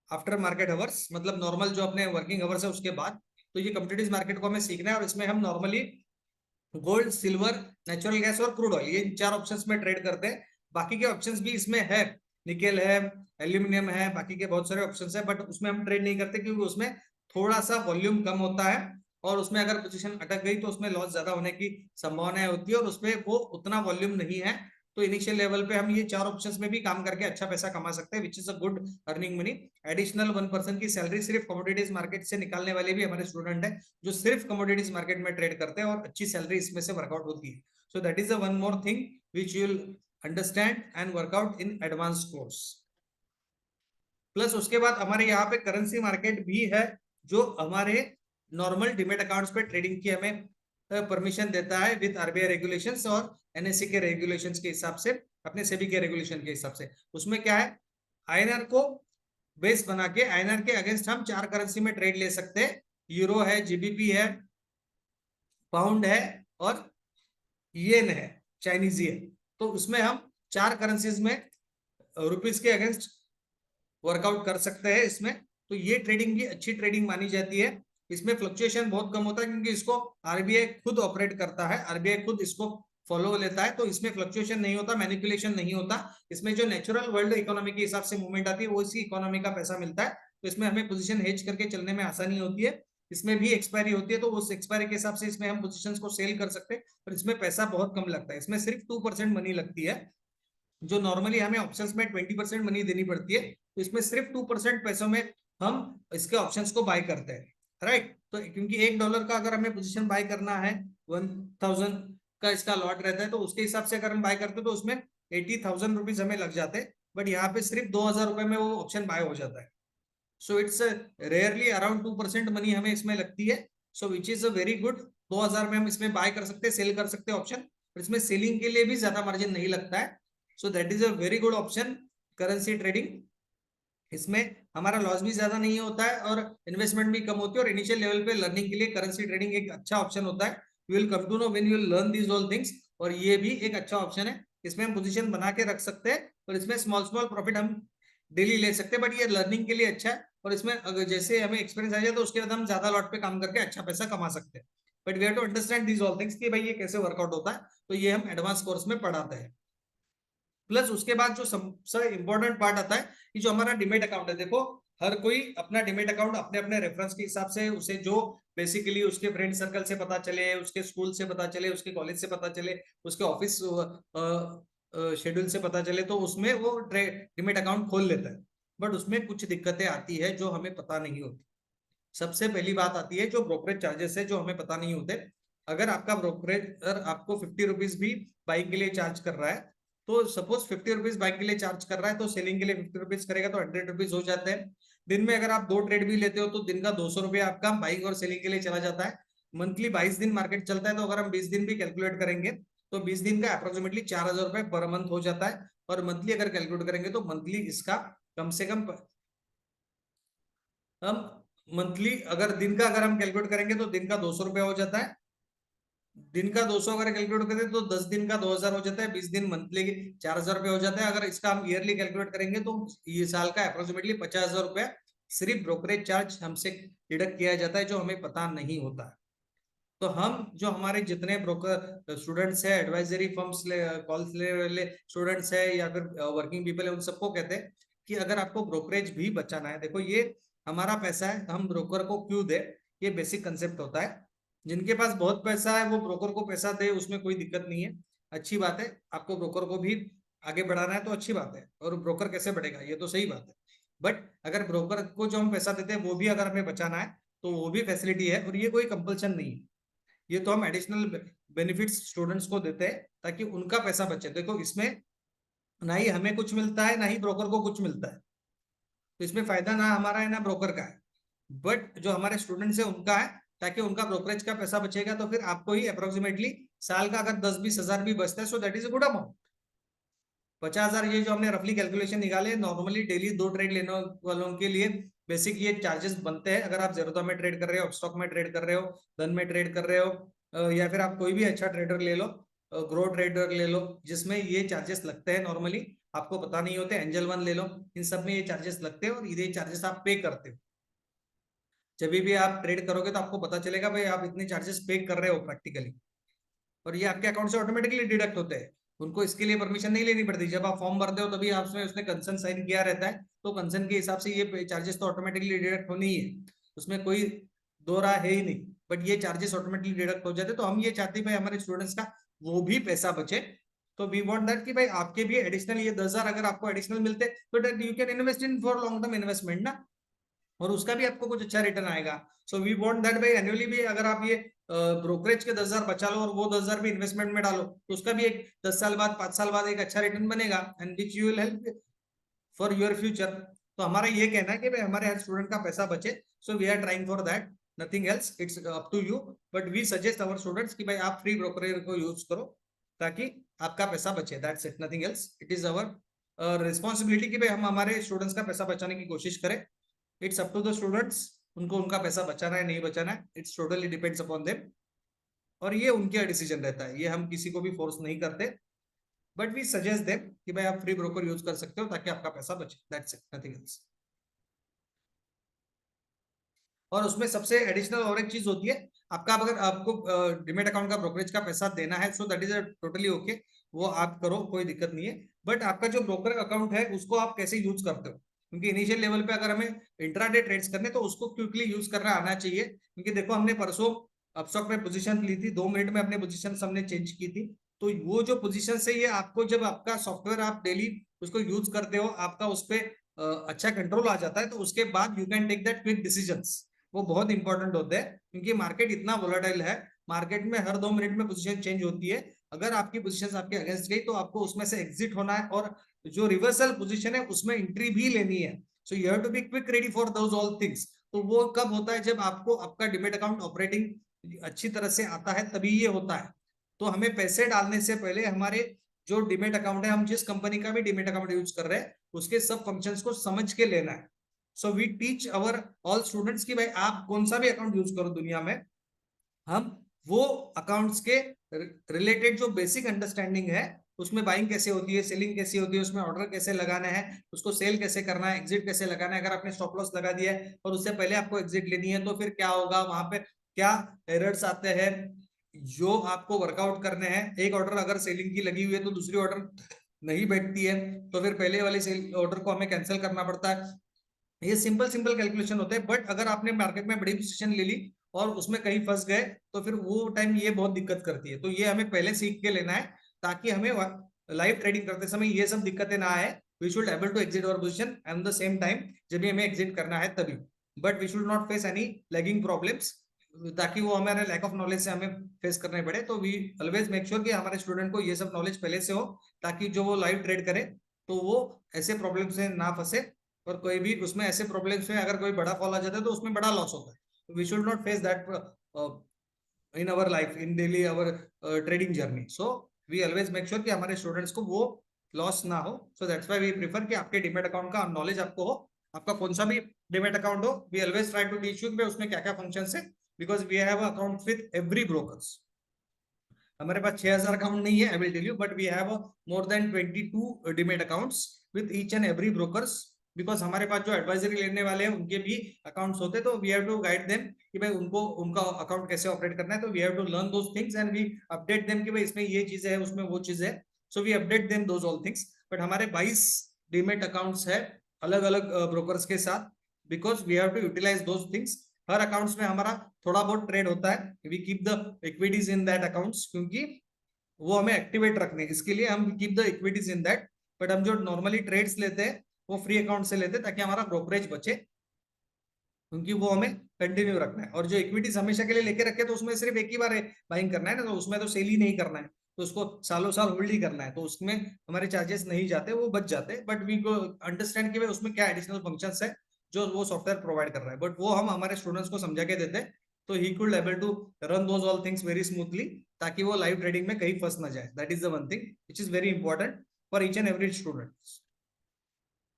Speaker 1: आफ्टर मार्केट आवर्स, मतलब नॉर्मल जो अपने वर्किंग आवर्स है उसके बाद। तो ये कमोडिटीज मार्केट को हमें सीखना है और इसमें हम normally gold, silver, natural gas और क्रूड ऑयल, ये 4 ऑप्शंस में ट्रेड करते हैं। बाकी के ऑप्शंस भी इसमें है, निकेल है, एल्यूमिनियम है, बाकी के बहुत सारे ऑप्शंस है, बट उसमें हम ट्रेड नहीं करते क्योंकि उसमें थोड़ा सा वॉल्यूम कम होता है और उसमें अगर पोजीशन अटक गई तो उसमें लॉस ज्यादा होने की संभावना होती है और उसमें वो उतना वॉल्यूम नहीं है। तो इनिशियल लेवल पे हम ये 4 ऑप्शंस में भी काम करके अच्छा पैसा कमा सकते हैं, which is a good earning money. Additional 1% की सैलरी सिर्फ कमोडिटीज मार्केट से निकालने वाले भी हमारे स्टूडेंट है जो सिर्फ कमोडिटीज मार्केट में ट्रेड करते हैं और अच्छी सैलरी इसमें से वर्कआउट होती है। So that is one more thing which you will understand and workout in advance course. Plus उसके बाद हमारे यहाँ पे करेंसी मार्केट भी है, जो हमारे नॉर्मल डिमेट अकाउंट्स पे ट्रेडिंग की हमें परमिशन देता है विद आरबीआई रेगुलेशंस और एनएससी के रेगुलेशंस के हिसाब से, अपने सेबी के रेगुलेशन के हिसाब से। उसमें क्या है, आईएनआर को बेस बना के आईएनआर के अगेंस्ट हम 4 करेंसी में ट्रेड ले सकते हैं। यूरो है, जीबीपी है, पाउंड है और येन है, चाइनीज येन। तो उसमें हम 4 करेंसीज में रुपीज के अगेंस्ट वर्कआउट कर सकते हैं इसमें। तो ये ट्रेडिंग भी अच्छी ट्रेडिंग मानी जाती है। इसमें फ्लक्चुएशन बहुत कम होता है क्योंकि इसको आरबीआई खुद ऑपरेट करता है, आरबीआई खुद इसको फॉलो लेता है, तो इसमें फ्लक्चुएशन नहीं होता, मैनिपुलेशन नहीं होता। इसमें जो नेचुरल वर्ल्ड इकोनॉमी के हिसाब से मूवमेंट आती है वो इसी इकोनॉमी का पैसा मिलता है। तो इसमें हमें पोजीशन हेज करके चलने में आसानी होती है। इसमें भी एक्सपायरी होती है तो उस एक्सपायरी के हिसाब से इसमें हम पोजीशंस को सेल कर सकते हैं, और इसमें पैसा बहुत कम लगता है। इसमें सिर्फ 2% मनी लगती है, जो नॉर्मली हमें ऑप्शंस में 20% मनी देनी पड़ती है। तो इसमें सिर्फ 2% पैसों में हम इसके ऑप्शंस को बाय करते हैं, राइट। तो क्योंकि $1 का अगर हमें पोजीशन बाय करना है, 1000 का इसका लॉट रहता है, तो उसके हिसाब से अगर हम बाय करते हैं तो उसमें 80,000 रुपीज हमें लग जाते हैं। बट यहाँ पे सिर्फ 2000 रुपए में वो ऑप्शन बाय हो जाता है। So it's rarely around 2% money हमें इसमें लगती है। So which is a very good. 2000 में हम इसमें बाय कर सकते हैं, सेल कर सकते हैं ऑप्शन, और इसमें सेलिंग के लिए भी ज्यादा मार्जिन नहीं लगता है। So that is a very good option currency trading. इसमें हमारा लॉस भी ज्यादा नहीं होता है और इन्वेस्टमेंट भी कम होती है, और इनिशियल लेवल पे लर्निंग के लिए करेंसी ट्रेडिंग एक अच्छा ऑप्शन होता है। You will come to know when you will learn these all things. और ये भी एक अच्छा ऑप्शन है, इसमें हम पोजीशन बना के रख सकते हैं और इसमें स्मॉल स्मॉल प्रॉफिट हम डेली ले सकते हैं, बट ये लर्निंग के लिए अच्छा है। और इसमें अगर जैसे हमें एक्सपीरियंस आ जाए तो उसके बाद हम ज्यादा लॉट पे काम करके अच्छा पैसा कमा सकते हैं। But we have to understand these all things कि भाई ये कैसे वर्कआउट होता है, तो ये हम एडवांस कोर्स में पढ़ाते हैं। प्लस उसके बाद जो सबसे इंपॉर्टेंट पार्ट आता है कि जो हमारा डिमेट अकाउंट है, देखो हर कोई अपना डिमेट अकाउंट अपने अपने रेफरेंस के हिसाब से उसे जो बेसिकली उसके फ्रेंड सर्कल से पता चले, उसके स्कूल से पता चले, उसके कॉलेज से पता चले, उसके ऑफिस शेड्यूल से पता चले, तो उसमें वो डिमेट अकाउंट खोल लेता है। बट उसमें कुछ दिक्कतें आती है जो हमें पता नहीं होती। सबसे पहली बात आती है जो ब्रोकरेज चार्जेस है, जो हमें पता नहीं होते। अगर आपका ब्रोकरेज आपको 50 रुपीज भी बाइक के लिए चार्ज कर रहा है, तो सपोज 50 रुपीज बाइक के लिए चार्ज कर रहा है, तो सेलिंग के लिए 50 रुपीज करेगा तो 100 रुपीज हो जाते हैं। दिन में अगर आप 2 ट्रेड भी लेते हो तो दिन का 200 रुपया आपका बाइक और सेलिंग के लिए चला जाता है। मंथली 22 दिन मार्केट चलता है, तो अगर हम 20 दिन भी कैलकुलेट करेंगे तो 20 दिन का अप्रोक्सीमेटली 4000 रुपए पर मंथ हो जाता है। और मंथली अगर कैलकुलेट करेंगे तो मंथली इसका कम से कम हम मंथली अगर दिन का अगर हम कैलकुलेट करेंगे तो दिन का 200 रुपया हो जाता है। दिन का 200 अगर कैलकुलेट करें तो 10 दिन का 2000 हो जाता है, 20 दिन मंथली 4000 रुपये हो जाता है। अगर इसका हम ईयरली कैलकुलेट करेंगे तो ये साल का अप्रोक्सीमेटली 50,000 रुपया सिर्फ ब्रोकरेज चार्ज हमसे डिडक्ट किया जाता है, जो हमें पता नहीं होता है। तो हम जो हमारे जितने ब्रोकर स्टूडेंट्स है, एडवाइजरी फर्म्स कॉल्स ले वाले स्टूडेंट्स है या फिर वर्किंग पीपल है, उन सबको कहते हैं कि अगर आपको ब्रोकरेज भी बचाना है, देखो ये हमारा पैसा है, हम ब्रोकर को क्यों दे, ये बेसिक कंसेप्ट होता है। जिनके पास बहुत पैसा है वो ब्रोकर को पैसा दे, उसमें कोई दिक्कत नहीं है, अच्छी बात है। आपको ब्रोकर को भी आगे बढ़ाना है तो अच्छी बात है, और ब्रोकर कैसे बढ़ेगा ये तो सही बात है। बट अगर ब्रोकर को जो हम पैसा देते हैं वो भी अगर हमें बचाना है तो वो भी फैसिलिटी है, और ये कोई कंपल्सन नहीं है। ये तो हम एडिशनल बेनिफिट्स स्टूडेंट्स को देते हैं ताकि उनका पैसा बचे। देखो इसमें ना ही हमें कुछ मिलता है ना ही ब्रोकर को कुछ मिलता है, तो इसमें फायदा ना हमारा है ना ब्रोकर का है, बट जो हमारे स्टूडेंट्स है उनका है, ताकि उनका ब्रोकरेज का पैसा बचेगा। तो फिर आपको ही अप्रोक्सीमेटली साल का अगर 10-20 हजार भी बचता है, so that is a good amount. 50,000 ये जो हमने रफली कैलकुलेशन निकाले, नॉर्मली डेली 2 ट्रेड लेने वालों के लिए बेसिक ये चार्जेस बनते हैं। अगर आप जेरोधा में ट्रेड कर रहे हो, स्टॉक में ट्रेड कर रहे हो, धन में ट्रेड कर रहे हो, या फिर आप कोई भी अच्छा ट्रेडर ले लो, ग्रो ट्रेडर ले लो, जिसमें ये चार्जेस लगते हैं नॉर्मली, आपको पता नहीं होते। एंजल वन ले लो, इन सब में ये चार्जेस लगते हैं और ये चार्जेस आप पे करते हो। जब भी आप ट्रेड करोगे तो आपको पता चलेगा भाई आप इतने चार्जेस पे कर रहे हो प्रैक्टिकली, और ये आपके अकाउंट से ऑटोमेटिकली डिडक्ट होते हैं। उनको इसके लिए परमिशन नहीं लेनी पड़ती। जब आप फॉर्म भरते हो तभी आपने उसने कंसर्न साइन किया रहता है, तो कंसर्न के हिसाब से ये चार्जेस तो ऑटोमेटिकली डिडक्ट होनी ही है, उसमें कोई दो राह है ही नहीं। बट ये चार्जेस ऑटोमेटिकली डिडक्ट हो जाते, तो हम ये चाहते हैं भाई हमारे स्टूडेंट्स का वो भी पैसा बचे। तो वी वांट दैट कि भाई आपके भी एडिशनल ये 10,000 अगर आपको एडिशनल मिलते तो that you can invest in for long term investment ना, और उसका भी आपको कुछ अच्छा रिटर्न आएगा। सो वी वांट दैट भाई एनुअली भी अगर आप ये ब्रोकरेज के 10,000 बचा लो और वो 10,000 भी इन्वेस्टमेंट में डालो, तो उसका भी एक 10 साल बाद 5 साल बाद एक अच्छा रिटर्न बनेगा, and which you will help for your future. तो हमारा ये कहना है कि भाई हमारे हर स्टूडेंट का पैसा बचे, so we are trying for that, nothing else, it's up to you. But we suggest our students कि भाई आप फ्री ब्रोकरेज को यूज करो ताकि आपका पैसा बचे, that's it, nothing else. It is our responsibility कि भाई हम हमारे स्टूडेंट्स का पैसा बचाने की कोशिश करें। It's up to the students, उनको उनका पैसा बचाना है नहीं बचाना है, it's totally depends upon them, और ये उनका डिसीजन रहता है, ये हम किसी को भी फोर्स नहीं करते। बट वी सजेस्ट देम कि भाई आप फ्री ब्रोकर यूज कर सकते हो ताकि आपका पैसा बचे, दैट्स इट, नथिंग एल्स। और उसमें सबसे एडिशनल और एक चीज होती है, आपका अगर आपको डिमेट अकाउंट का ब्रोकरेज का पैसा देना है, so that is totally okay, वो आप करो, कोई दिक्कत नहीं है। बट आपका जो ब्रोकर अकाउंट है उसको आप कैसे यूज करते हो, क्योंकि इनिशियल लेवल पे अगर हमें इंट्राडे ट्रेड्स करने तो उसको क्विकली यूज करना आना चाहिए। क्योंकि देखो हमने परसों अपस्टॉक में पोजीशन ली थी, 2 मिनट में अपने पोजीशन हमने चेंज की थी। तो वो जो पोजीशन से ये आपको जब आपका सॉफ्टवेयर आप डेली उसको यूज करते हो, आपका उस पर अच्छा कंट्रोल आ जाता है, तो उसके बाद you can take that quick decisions. वो बहुत इंपॉर्टेंट होते हैं, क्योंकि मार्केट इतना वोलाटाइल है, मार्केट में हर 2 मिनट में पोजीशन चेंज होती है। अगर आपकी पोजीशन आपके अगेंस्ट गई तो आपको उसमें से एग्जिट होना है, और जो रिवर्सल पोजीशन है उसमें एंट्री भी लेनी है। So you have to be quick ready for those all things. तो वो कब होता है, जब आपको आपका डिमेट अकाउंट ऑपरेटिंग अच्छी तरह से आता है तभी ये होता है। तो हमें पैसे डालने से पहले हमारे जो डिमेट अकाउंट है, हम जिस कंपनी का भी डिमेट अकाउंट यूज कर रहे हैं, उसके सब फंक्शंस को समझ के लेना है। So we teach our all students कि भाई आप कौन सा भी अकाउंट यूज करो दुनिया में, हम वो अकाउंट्स के रिलेटेड जो बेसिक अंडरस्टैंडिंग है उसमें बाइंग कैसे होती है, सेलिंग कैसे होती है, उसमें ऑर्डर कैसे लगाना है, उसको सेल कैसे करना है, एग्जिट कैसे लगाना है। अगर आपने स्टॉप लॉस लगा दिया है और उससे पहले आपको एग्जिट लेनी है तो फिर क्या होगा, वहां पे क्या एरर्स आते हैं जो आपको वर्कआउट करने हैं। एक ऑर्डर अगर सेलिंग की लगी हुई है तो दूसरी ऑर्डर नहीं बैठती है, तो फिर पहले वाले सेल ऑर्डर को हमें कैंसिल करना पड़ता है। ये सिंपल सिंपल कैलकुलेशन होते हैं, बट अगर आपने मार्केट में बड़ी पोजीशन ले ली और उसमें कहीं फंस गए तो फिर वो टाइम ये बहुत दिक्कत करती है। तो ये हमें पहले सीख के लेना है ताकि हमें लाइव ट्रेडिंग करते समय ये सब दिक्कतें ना आए। We should able to exit our position at the same time, जब भी हमें एग्जिट करना है तभी। But we should not face any lagging problems, ताकि वो हमारे लैक ऑफ नॉलेज से हमें फेस करने पड़े। तो वी ऑलवेज मेक श्योर कि हमारे स्टूडेंट को ये सब नॉलेज पहले से हो, ताकि जो वो लाइव ट्रेड करे तो वो ऐसे प्रॉब्लम से ना फंसे। और कोई भी उसमें ऐसे प्रॉब्लम्स में अगर कोई बड़ा फॉल आ जाता है तो उसमें बड़ा लॉस होता है। We should not face that in our life, in daily our trading journey. So we always make sure कि हमारे स्टूडेंट्स को वो लॉस ना हो। So that's why we prefer कि आपके डीमैट अकाउंट का नॉलेज आपको हो। आपका कौन सा भी डीमैट अकाउंट हो, we always try to teach you कि उसमें क्या क्या फंक्शंस है, because we have account with every brokers. हमारे पास 6000 अकाउंट नहीं है, I will tell you, but we have more than 22 demat accounts with each and every brokers. Because हमारे पास जो एडवाइजरी लेने वाले हैं उनके भी अकाउंट्स होते हैं, तो we have to guide them कि भाई उनको उनका अकाउंट कैसे ऑपरेट करना है। तो we have to learn those things and we update them कि भाई इसमें ये चीजें है, उसमें वो चीज है। So we update them those all things. But हमारे 22 डीमेट अकाउंट्स है अलग अलग ब्रोकर्स के साथ, because we have to utilize those things. हर अकाउंट्स में हमारा थोड़ा बहुत ट्रेड होता है, we keep the equities in that accounts, क्योंकि वो हमें एक्टिवेट रखने हैं, इसके लिए हम keep the equities in that. But हम जो नॉर्मली ट्रेड्स लेते हैं वो फ्री अकाउंट से लेते हैं, ताकि हमारा ब्रोकरेज बचे, क्योंकि वो हमें कंटिन्यू रखना है। और जो इक्विटीज हमेशा के लिए लेके रखे तो उसमें सिर्फ एक ही बार बाइंग करना है ना, तो उसमें तो सेल ही नहीं करना है, तो उसको सालों साल होल्ड ही करना है, तो उसमें हमारे चार्जेस नहीं जाते, वो बच जाते हैं। बट वी को अंडरस्टैंड कि भाई उसमें क्या एडिशनल फंक्शंस है जो वो सॉफ्टवेयर प्रोवाइड कर रहा है, बट वो हम हमारे स्टूडेंट्स को समझा के देते हैं, तो he could able to run those all things very smoothly, ताकि वो लाइव ट्रेडिंग में कहीं फंस ना जाए। That is the one thing which is very important for each and every student.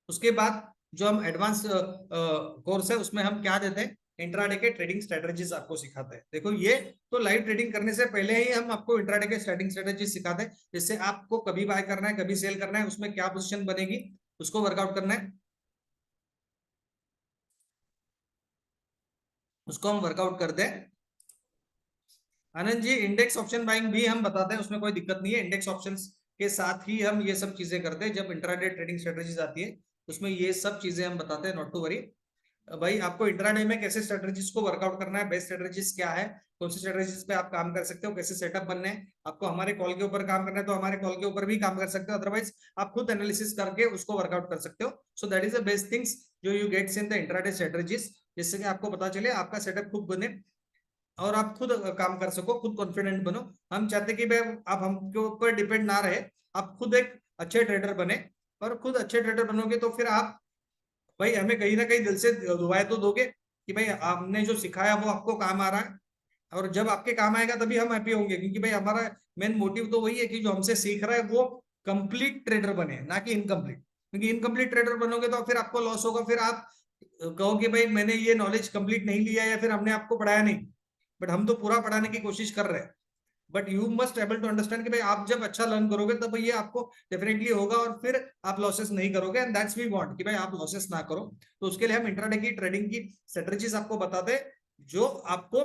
Speaker 1: उसके बाद जो हम एडवांस कोर्स है उसमें हम क्या देते हैं, इंट्राडे के ट्रेडिंग स्ट्रेटजीज आपको सिखाते हैं। देखो ये तो लाइव ट्रेडिंग करने से पहले ही हम आपको इंट्राडे के ट्रेडिंग स्ट्रेटजीज सिखाते हैं, जिससे आपको कभी बाय करना है, कभी सेल करना है, उसमें क्या पोजीशन बनेगी उसको वर्कआउट करना है, उसको हम वर्कआउट करते हैं। Anand ji, index option buying भी हम बताते हैं, उसमें कोई दिक्कत नहीं है। इंडेक्स ऑप्शंस के साथ ही हम ये सब चीजें करते हैं। जब इंट्राडे ट्रेडिंग स्ट्रेटजीज आती है उसमें ये सब चीजें हम बताते हैं, नॉट टू वरी। भाई आपको इंट्राडे में कैसे स्ट्रेटजीज को वर्कआउट करना है, बेस्ट स्ट्रेटजीज क्या है, कौन सी स्ट्रेटजीज पे आप काम कर सकते हो, कैसे सेटअप बनने हैं, आपको हमारे कॉल के ऊपर काम करना है तो हमारे कॉल के ऊपर भी काम कर सकते हो, अदरवाइज आप खुद एनालिसिस करके उसको वर्कआउट कर सकते हो। So that is the best things जो you gets in the intraday strategies, जिससे कि आपको पता चले, आपका सेटअप खुद बने और आप खुद काम कर सको, खुद कॉन्फिडेंट बनो। हम चाहते कि भाई आप हमके ऊपर डिपेंड ना रहे, आप खुद एक अच्छे ट्रेडर बने। और खुद अच्छे ट्रेडर बनोगे तो फिर आप भाई हमें कहीं ना कहीं दिल से दुआएं तो दोगे कि भाई आपने जो सिखाया वो आपको काम आ रहा है। और जब आपके काम आएगा तभी हम हैप्पी होंगे, क्योंकि भाई हमारा मेन मोटिव तो वही है कि जो हमसे सीख रहा है वो कंप्लीट ट्रेडर बने, ना कि इनकम्प्लीट। क्योंकि इनकम्प्लीट ट्रेडर बनोगे तो फिर आपको लॉस होगा, फिर आप कहोगे भाई मैंने ये नॉलेज कंप्लीट नहीं लिया या फिर हमने आपको पढ़ाया नहीं। बट हम तो पूरा पढ़ाने की कोशिश कर रहे हैं। But you must able to understand कि भाई आप जब अच्छा लर्न करोगे तब ये आपको डेफिनेटली होगा, और फिर आप लॉसेस नहीं करोगे, एंड दैट्स वी वांट कि भाई आप लॉसेस ना करो। तो उसके लिए हम इंट्राडे की ट्रेडिंग की स्ट्रेटजीज आपको बताते हैं, जो आपको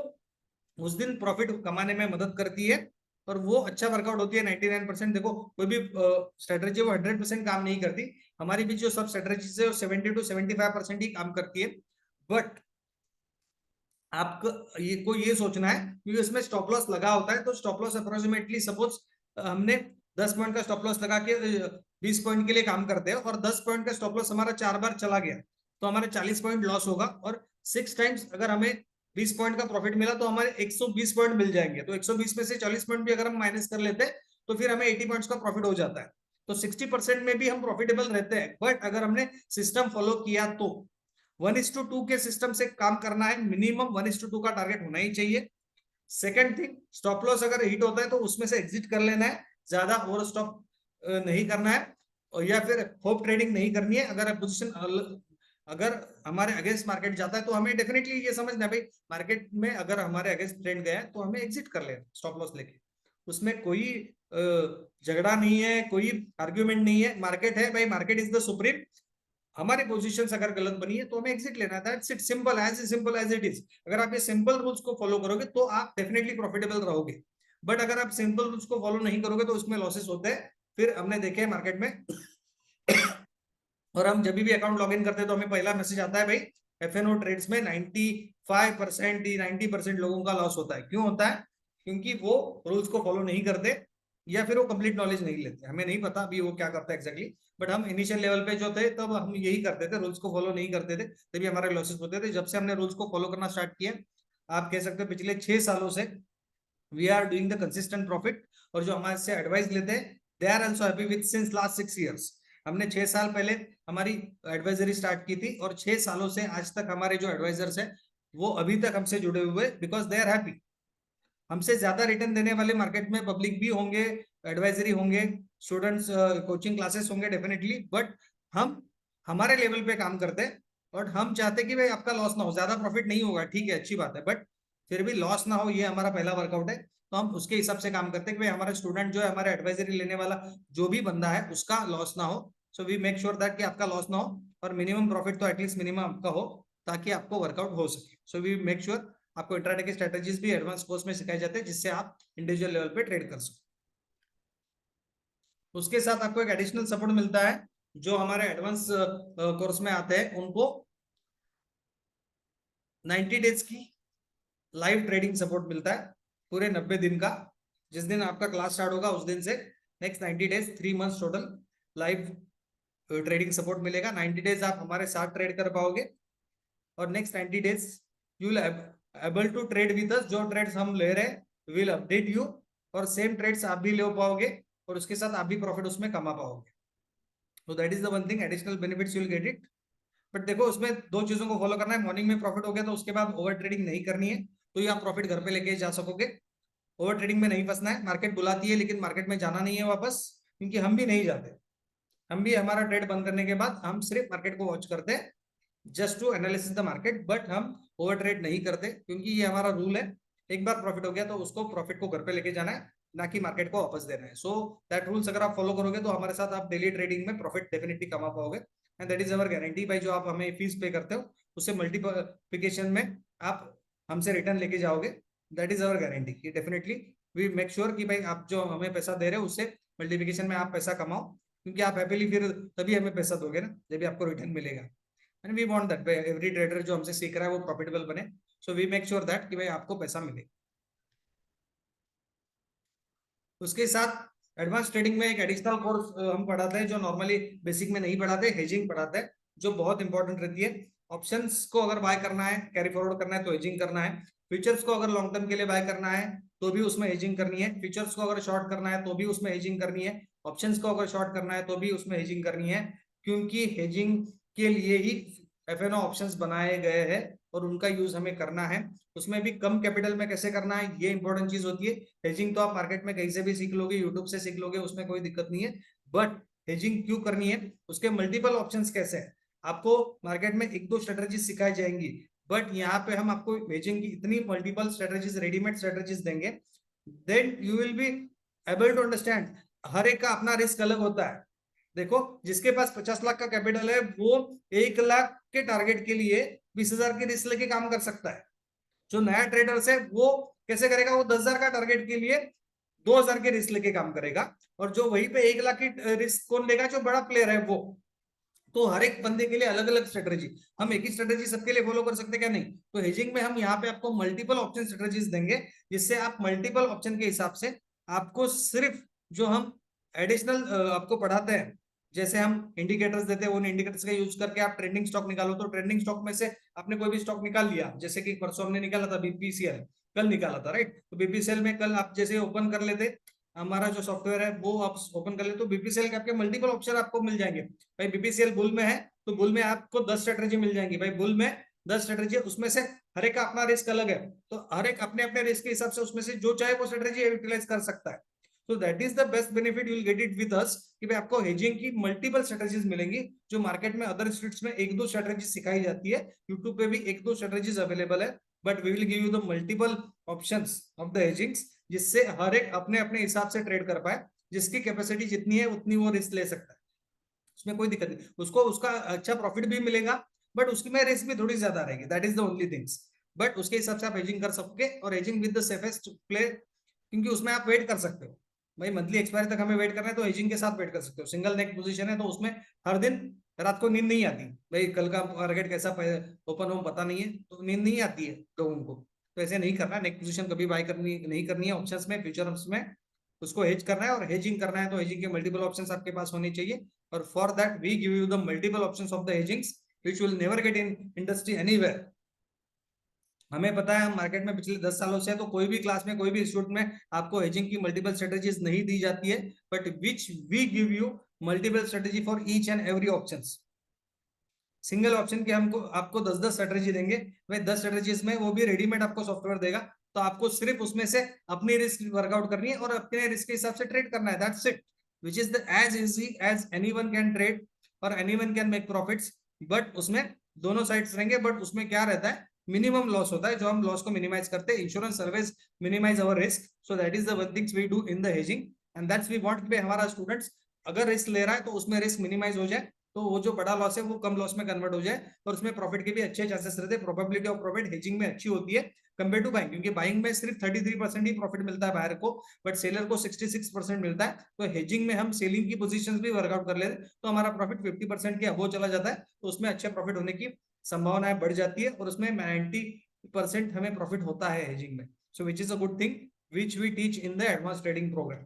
Speaker 1: उस दिन प्रॉफिट कमाने में मदद करती है। और वो अच्छा वर्कआउट होती है 99%। देखो कोई भी स्ट्रेटजी वो 100% काम नहीं करती, हमारी भी जो सब स्ट्रेटजीज है वो 70 to 75% ही काम करती है। बट आपको ये सोचना है, क्योंकि उसमें स्टॉप लॉस लगा होता है, तो स्टॉप लॉस अप्रोक्सीमेटली सपोज हमने 10 पॉइंट का स्टॉप लॉस लगा के 20 पॉइंट के लिए काम करते हैं, और 10 पॉइंट का स्टॉप लॉस हमारा 4 बार चला गया तो हमारे 40 पॉइंट लॉस होगा। और 6 टाइम्स अगर हमें 20 पॉइंट का प्रॉफिट मिला तो हमारे 120 पॉइंट मिल जाएंगे। तो 120 में से 40 पॉइंट भी अगर हम माइनस कर लेते हैं तो फिर हमें 80 पॉइंट्स का प्रॉफिट हो जाता है। तो 60% में भी हम प्रॉफिटेबल रहते हैं। बट अगर हमने सिस्टम फॉलो किया तो 1:2 के सिस्टम से काम करना है, मिनिमम 1:2 का टारगेट होना ही चाहिए। सेकंड थिंग, स्टॉप लॉस अगर हिट होता है तो उसमें से एग्जिट कर लेना है, ज्यादा ओवर स्टॉप नहीं करना है, और या फिर होप ट्रेडिंग नहीं करनी है। अगर पोजीशन अगर हमारे अगेंस्ट मार्केट जाता है तो हमें डेफिनेटली ये समझना है भाई मार्केट में अगर हमारे अगेंस्ट ट्रेंड गया है तो हमें एग्जिट कर लेना स्टॉप लॉस लेके, उसमें कोई झगड़ा नहीं है, कोई आर्ग्यूमेंट नहीं है, मार्केट है भाई, मार्केट इज द सुप्रीम। हमारी पोजीशंस अगर गलत बनी है तो हमें एग्जिट लेना है, that's it, simple as it is. अगर आप ये सिंपल रूल्स को फॉलो करोगे तो आप डेफिनेटली प्रॉफिटेबल रहोगे, बट अगर आप सिंपल रूल्स को फॉलो नहीं करोगे तो उसमें लॉसेस होते हैं। फिर हमने देखे मार्केट में और हम जब भी अकाउंट लॉग इन करते हैं तो हमें पहला मैसेज आता है भाई, एफएनओ ट्रेड्स में 95% 90% लोगों का लॉस होता है। क्यों होता है? क्योंकि वो रूल्स को फॉलो नहीं करते या फिर वो कंप्लीट नॉलेज नहीं लेते। हमें नहीं पता अभी वो क्या करता है एग्जैक्टली, बट हम इनिशियल लेवल पे जो थे तब हम यही करते थे, रूल्स को फॉलो नहीं करते थे, तभी हमारे लॉसेस होते थे। जब से हमने रूल्स को फॉलो करना स्टार्ट किया, आप कह सकते हो पिछले 6 सालों से we are doing the consistent profit. और जो हमारे से एडवाइस लेते हैं they are also happy with since last 6 years। हमने 6 साल पहले हमारी एडवाइजरी स्टार्ट की थी और 6 सालों से आज तक हमारे जो एडवाइजर्स है वो अभी तक हमसे जुड़े हुए, बिकॉज दे आर हैप्पी। हमसे ज्यादा रिटर्न देने वाले मार्केट में पब्लिक भी होंगे, एडवाइजरी होंगे, स्टूडेंट्स कोचिंग क्लासेस होंगे डेफिनेटली, बट हम हमारे लेवल पे काम करते हैं और हम चाहते कि भाई आपका लॉस ना हो। ज्यादा प्रॉफिट नहीं होगा, ठीक है, अच्छी बात है, बट फिर भी लॉस ना हो, ये हमारा पहला वर्कआउट है। तो हम उसके हिसाब से काम करते हैं कि भाई हमारा स्टूडेंट जो है, हमारे एडवाइजरी लेने वाला जो भी बंदा है उसका लॉस ना हो। So we make sure that कि आपका लॉस ना हो और मिनिमम प्रॉफिट तो एटलीस्ट मिनिमम आपका हो, ताकि आपको वर्कआउट हो सके। सो वी मेक श्योर आपको इंट्राडे की स्ट्रेटेजीज भी एडवांस कोर्स में सिखाए जाते हैं, जिससे आप इंडिविजुअल लेवल पे ट्रेड कर सको। उसके साथ आपको एक एडिशनल सपोर्ट मिलता है, जो हमारे एडवांस कोर्स में आते हैं उनको 90 डेज की लाइव ट्रेडिंग सपोर्ट मिलता है, पूरे 90 दिन का। जिस दिन आपका क्लास स्टार्ट होगा उस दिन से next 90 days 3 months total live trading support मिलेगा। 90 डेज आप हमारे साथ ट्रेड कर पाओगे और next 90 days you will able to trade with us. जो ट्रेड्स हम ले रहे हैं विल अपडेट यू, और सेम ट्रेड्स आप भी ले पाओगे और उसके साथ आप भी प्रॉफिट उसमें कमा पाओगे। तो that is the one thing, additional benefits you will get it. But देखो उसमें दो चीजों को फॉलो करना है। मॉर्निंग में प्रॉफिट हो गया तो उसके बाद ओवर ट्रेडिंग नहीं करनी है, तो ये आप प्रॉफिट घर पे लेके जा सकोगे। ओवर ट्रेडिंग में नहीं फंसना है। मार्केट बुलाती है लेकिन मार्केट में जाना नहीं है वापस, क्योंकि हम भी नहीं जाते। हम भी हमारा ट्रेड बंद करने के बाद हम सिर्फ मार्केट को वॉच करते हैं, just to analysis the market, but हम ओवर ट्रेड नहीं करते, क्योंकि ये हमारा रूल है। एक बार प्रॉफिट हो गया तो उसको प्रॉफिट को घर पे लेके जाना है, ना कि मार्केट को वापस देना है। सो दैट रूल्स अगर आप फॉलो करोगे तो हमारे साथ आप डेली ट्रेडिंग में प्रॉफिट डेफिनेटली कमा पाओगे, and that is our guarantee. भाई जो आप हमें फीस पे करते हो उससे मल्टीप्लिकेशन में आप हमसे रिटर्न लेके जाओगे, दैट इज अवर गारंटी कि डेफिनेटली वी मेक श्योर कि भाई आप जो हमें पैसा दे रहे हो उससे मल्टीप्लिकेशन में आप पैसा कमाओ, क्योंकि आप हैप्पीली फिर तभी हमें पैसा दोगे ना जब भी आपको रिटर्न मिलेगा। And we want that every trader जो हमसे सीख रहा है वो प्रॉफिटेबल बने। So we make sure that कि भाई आपको पैसा मिले। उसके साथ एडवांस ट्रेडिंग में एक एडिशनल कोर्स हम पढ़ाते हैं जो नॉर्मली बेसिक में नहीं पढ़ाते, हेजिंग पढ़ाते हैं, जो बहुत इंपॉर्टेंट रहती है। ऑप्शंस को अगर बाय करना है, कैरी फॉरवर्ड करना है तो हेजिंग करना है। फ्यूचर्स को अगर लॉन्ग टर्म के लिए बाय करना है तो भी उसमें हेजिंग करनी है। फ्यूचर्स को अगर शॉर्ट करना है तो भी उसमें हेजिंग करनी है। ऑप्शंस को अगर शॉर्ट करना है तो भी उसमें हेजिंग करनी है, क्योंकि हेजिंग के लिए ही एफएनओ ऑप्शंस बनाए गए हैं और उनका यूज हमें करना है। उसमें भी कम कैपिटल में कैसे करना है, ये इंपॉर्टेंट चीज होती है। हेजिंग तो आप मार्केट में कहीं से भी सीख लोगे, यूट्यूब से सीख लोगे, उसमें कोई दिक्कत नहीं है, बट हेजिंग क्यों करनी है, उसके मल्टीपल ऑप्शंस कैसे है। आपको मार्केट में एक दो स्ट्रेटेजी सिखाई जाएंगी, बट यहाँ पे हम आपको हेजिंग की इतनी मल्टीपल स्ट्रेटेजीज, रेडीमेड स्ट्रेटेजीज देंगे, then you will be able to understand. हर एक का अपना रिस्क अलग होता है। देखो जिसके पास 50 लाख का कैपिटल है वो 1 लाख के टारगेट के लिए 20,000 की रिस्क लेके काम कर सकता है। जो नया ट्रेडर्स है वो कैसे करेगा, वो 10,000 का टारगेट के लिए 2,000 की रिस्क लेके काम करेगा, और जो वहीं पे 1 लाख की रिस्क कौन लेगा, जो बड़ा प्लेयर है वो। तो हर एक बंदे के लिए अलग अलग स्ट्रेटेजी, हम एक ही स्ट्रेटेजी सबके लिए फॉलो कर सकते क्या? नहीं। तो हेजिंग में हम यहाँ पे आपको मल्टीपल ऑप्शन स्ट्रेटेजीज देंगे, जिससे आप मल्टीपल ऑप्शन के हिसाब से आपको सिर्फ जो हम एडिशनल आपको पढ़ाते हैं, जैसे हम इंडिकेटर्स देते हैं, उन इंडिकेटर्स का यूज करके आप ट्रेंडिंग स्टॉक निकालो। तो ट्रेंडिंग स्टॉक में से आपने कोई भी स्टॉक निकाल लिया, जैसे कि परसों हमने निकाला था बीपीसीएल, कल निकाला था, राइट। तो बीपीसीएल में कल आप जैसे ओपन कर लेते, हमारा जो सॉफ्टवेयर है वो आप ओपन कर ले, तो बीपीसीएल के आपके मल्टीपल ऑप्शन आपको मिल जाएंगे। भाई बीपीसीएल बुल में है तो बुल में आपको 10 स्ट्रेटेजी मिल जाएंगी। भाई बुल में 10 स्ट्रेटेजी, उसमें से हर एक का अपना रिस्क अलग है, तो हर एक अपने अपने रिस्क के हिसाब से उसमें से जो चाहे वो स्ट्रेटेजी यूटिलाइज कर सकता है। तो that is the best benefit, you will get it with us, कि भाई आपको हेजिंग की मल्टीपल स्ट्रेटेजीज मिलेंगी, जो मार्केट में अदर इंस्टीट्यूट्स में एक दो स्ट्रेटेजी सिखाई जाती है, यूट्यूब पे भी एक दो स्ट्रेटेजीज अवेलेबल है, but we will give you the multiple options of the hedgings, जिससे हर एक अपने अपने हिसाब से ट्रेड कर पाए, जिसकी कैपेसिटी जितनी है उतनी वो रिस्क ले सकता है, उसमें कोई दिक्कत नहीं, उसको उसका अच्छा प्रॉफिट भी मिलेगा, बट उसकी में रिस्क भी थोड़ी ज्यादा रहेगी, that is the only things. But उसके हिसाब से आप हेजिंग कर सकोगे, और hedging with the safest play, क्योंकि उसमें आप वेट कर सकते हो, भाई मंथली एक्सपायरी तक हमें वेट करना है तो हेजिंग के साथ वेट कर सकते हो। सिंगल नेक पोजीशन है तो उसमें हर दिन रात को नींद नहीं आती, भाई कल का टारगेट कैसा ओपन हो पता नहीं है, तो नींद नहीं आती है लोगों को, तो ऐसे नहीं करना, नेक पोजीशन कभी बाय करनी नहीं करनी है ऑप्शंस में, फ्यूचर्स में उसको हेज करना है, और हेजिंग करना है तो हेजिंग के मल्टीपल ऑप्शंस आपके पास होने चाहिए, और for that we give you the multiple options of the hedgings which will never get in industry anywhere. हमें पता है, हम मार्केट में पिछले 10 सालों से है, तो कोई भी क्लास में कोई भी इंस्टीट्यूट में आपको हेजिंग की मल्टीपल स्ट्रेटेजीज नहीं दी जाती है, but which we give you multiple strategy for each and every options. Single option की हमको आपको 10-10 स्ट्रेटेजी देंगे, भाई 10 स्ट्रेटेजीज में वो भी रेडीमेड आपको सॉफ्टवेयर देगा, तो आपको सिर्फ उसमें से अपनी रिस्क वर्कआउट करनी है और अपने रिस्क के हिसाब से ट्रेड करना है, that's it, which is the as easy as anyone can trade और anyone can make profits. But उसमें दोनों साइड्स रहेंगे, बट उसमें क्या रहता है, मिनिमम लॉस होता है, जो हम लॉस को मिनिमाइज करते हैं, insurance service minimise our risk, so that is the one things we do in the hedging, and that's we want कि हमारा स्टूडेंट्स अगर रिस्क ले रहा है तो उसमें रिस्क मिनिमाइज हो जाए, तो वो जो बड़ा लॉस है वो कम लॉस में कन्वर्ट हो जाए, और उसमें प्रॉफिट के भी अच्छे चांसेस रहते हैं, प्रोबेबिलिटी ऑफ प्रॉफिट हेजिंग में अच्छी होती है कंपेयर टू बाइंग, क्योंकि बाइंग में सिर्फ 33% ही प्रॉफिट मिलता है बायर को, बट सेलर को 66% मिलता है, तो हेजिंग में हम सेलिंग की पोजीशंस भी वर्कआउट कर लेते हैं तो हमारा प्रॉफिट 50% के अबो चला जाता है, तो उसमें अच्छे प्रॉफिट होने की संभावनाएं बढ़ जाती है, और उसमें 90% हमें प्रॉफिट होता है हेजिंग में, so which is a good thing which we teach in the advance trading program.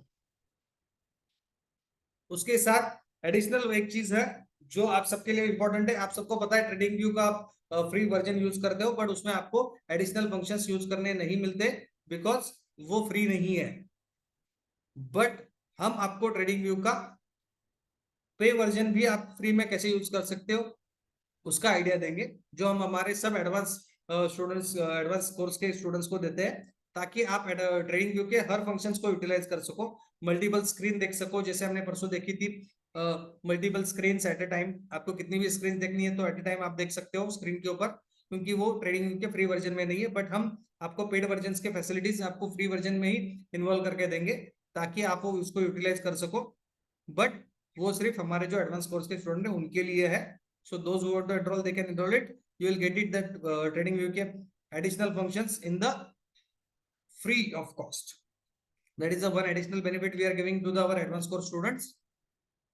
Speaker 1: उसके साथ एडिशनल एक चीज है जो आप सबके लिए इंपॉर्टेंट है, आप सबको पता है ट्रेडिंग व्यू का आप फ्री वर्जन यूज करते हो, बट उसमें आपको एडिशनल फंक्शंस यूज करने नहीं मिलते, बिकॉज वो फ्री नहीं है, बट हम आपको ट्रेडिंग व्यू का पे वर्जन भी आप फ्री में कैसे यूज कर सकते हो उसका आइडिया देंगे, जो हम हमारे सब एडवांस स्टूडेंट्स एडवांस कोर्स के स्टूडेंट्स को देते हैं, ताकि आप ट्रेडिंग व्यू के हर फंक्शंस को यूटिलाइज कर सको, मल्टीपल स्क्रीन देख सको, जैसे हमने परसों देखी थी मल्टीपल स्क्रीन एट ए टाइम, आपको कितनी भी स्क्रीन देखनी है तो एट ए टाइम आप देख सकते हो स्क्रीन के ऊपर, क्योंकि वो ट्रेडिंग व्यू के फ्री वर्जन में नहीं है, बट हम आपको पेड वर्जन के फैसिलिटीज आपको फ्री वर्जन में ही इन्वॉल्व करके देंगे, ताकि आप वो उसको यूटिलाइज कर सको, बट वो सिर्फ हमारे जो एडवांस कोर्स के स्टूडेंट है उनके लिए है, so those who want to enroll they can enroll it, you will get it that trading view के additional functions in the free of cost, that is the one additional benefit we are giving to the our advanced course students,